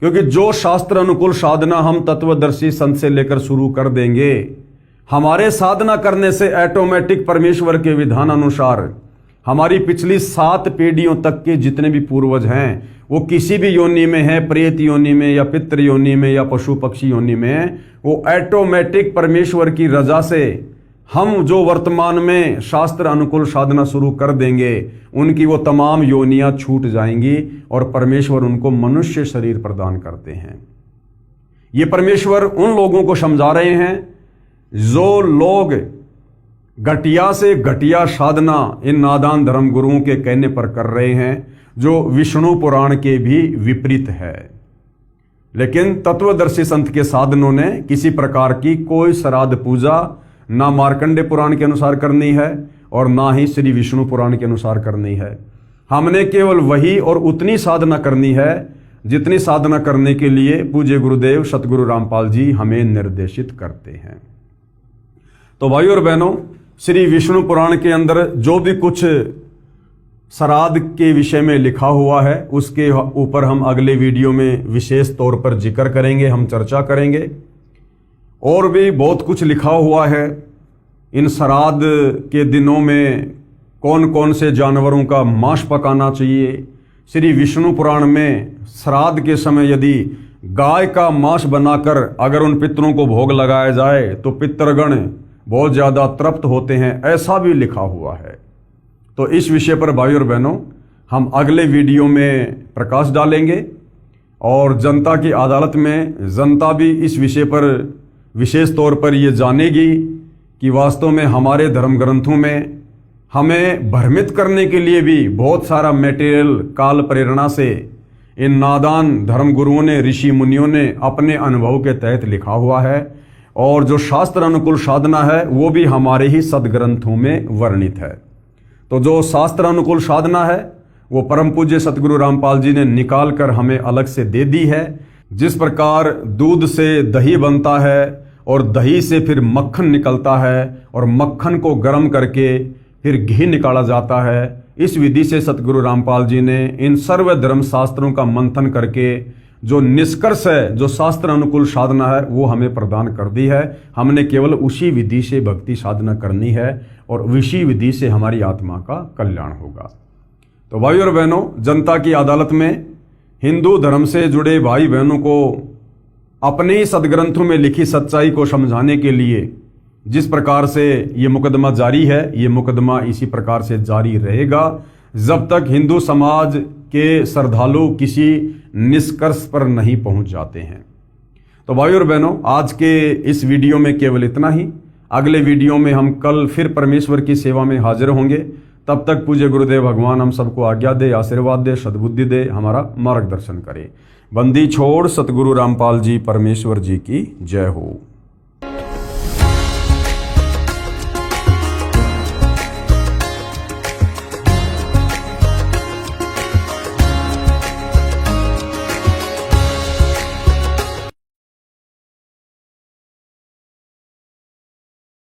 क्योंकि जो शास्त्र अनुकूल साधना हम तत्वदर्शी संत से लेकर शुरू कर देंगे, हमारे साधना करने से ऑटोमेटिक परमेश्वर के विधान अनुसार हमारी पिछली 7 पीढ़ियों तक के जितने भी पूर्वज हैं, वो किसी भी योनि में है, प्रेत योनि में या पितृ योनि में या पशु पक्षी योनि में, वो ऑटोमेटिक परमेश्वर की रजा से हम जो वर्तमान में शास्त्र अनुकूल साधना शुरू कर देंगे, उनकी वो तमाम योनियां छूट जाएंगी और परमेश्वर उनको मनुष्य शरीर प्रदान करते हैं। ये परमेश्वर उन लोगों को समझा रहे हैं जो लोग घटिया से घटिया साधना इन नादान धर्म गुरुओं के कहने पर कर रहे हैं, जो विष्णु पुराण के भी विपरीत है। लेकिन तत्वदर्शी संत के साधनों ने किसी प्रकार की कोई श्राद्ध पूजा ना मार्कंडे पुराण के अनुसार करनी है और ना ही श्री विष्णु पुराण के अनुसार करनी है। हमने केवल वही और उतनी साधना करनी है जितनी साधना करने के लिए पूज्य गुरुदेव सतगुरु रामपाल जी हमें निर्देशित करते हैं। तो भाइयों और बहनों, श्री विष्णु पुराण के अंदर जो भी कुछ श्राद्ध के विषय में लिखा हुआ है उसके ऊपर हम अगले वीडियो में विशेष तौर पर जिक्र करेंगे, हम चर्चा करेंगे। और भी बहुत कुछ लिखा हुआ है इन श्राद्ध के दिनों में कौन कौन से जानवरों का मांस पकाना चाहिए। श्री विष्णु पुराण में श्राद्ध के समय यदि गाय का मांस बनाकर अगर उन पितरों को भोग लगाया जाए तो पितरगण बहुत ज़्यादा तृप्त होते हैं, ऐसा भी लिखा हुआ है। तो इस विषय पर भाइयों और बहनों हम अगले वीडियो में प्रकाश डालेंगे और जनता की अदालत में जनता भी इस विषय पर विशेष तौर पर ये जानेगी कि वास्तव में हमारे धर्म ग्रंथों में हमें भ्रमित करने के लिए भी बहुत सारा मटेरियल काल प्रेरणा से इन नादान धर्म गुरुओं ने, ऋषि मुनियों ने अपने अनुभव के तहत लिखा हुआ है। और जो शास्त्र अनुकूल साधना है वो भी हमारे ही सदग्रंथों में वर्णित है। तो जो शास्त्र अनुकूल साधना है वो परम पूज्य सतगुरु रामपाल जी ने निकाल कर हमें अलग से दे दी है। जिस प्रकार दूध से दही बनता है और दही से फिर मक्खन निकलता है और मक्खन को गर्म करके फिर घी निकाला जाता है, इस विधि से सतगुरु रामपाल जी ने इन सर्व धर्म शास्त्रों का मंथन करके जो निष्कर्ष है, जो शास्त्र अनुकूल साधना है वो हमें प्रदान कर दी है। हमने केवल उसी विधि से भक्ति साधना करनी है और उसी विधि से हमारी आत्मा का कल्याण होगा। तो भाई और बहनों, जनता की अदालत में हिंदू धर्म से जुड़े भाई बहनों को अपने ही सदग्रंथों में लिखी सच्चाई को समझाने के लिए जिस प्रकार से ये मुकदमा जारी है, ये मुकदमा इसी प्रकार से जारी रहेगा जब तक हिंदू समाज के श्रद्धालु किसी निष्कर्ष पर नहीं पहुंच जाते हैं। तो भाइयों और बहनों, आज के इस वीडियो में केवल इतना ही। अगले वीडियो में हम कल फिर परमेश्वर की सेवा में हाजिर होंगे। तब तक पूज्य गुरुदेव भगवान हम सबको आज्ञा दे, आशीर्वाद दे, सद्बुद्धि दे, हमारा मार्गदर्शन करे। बंदी छोड़ सतगुरु रामपाल जी परमेश्वर जी की जय हो।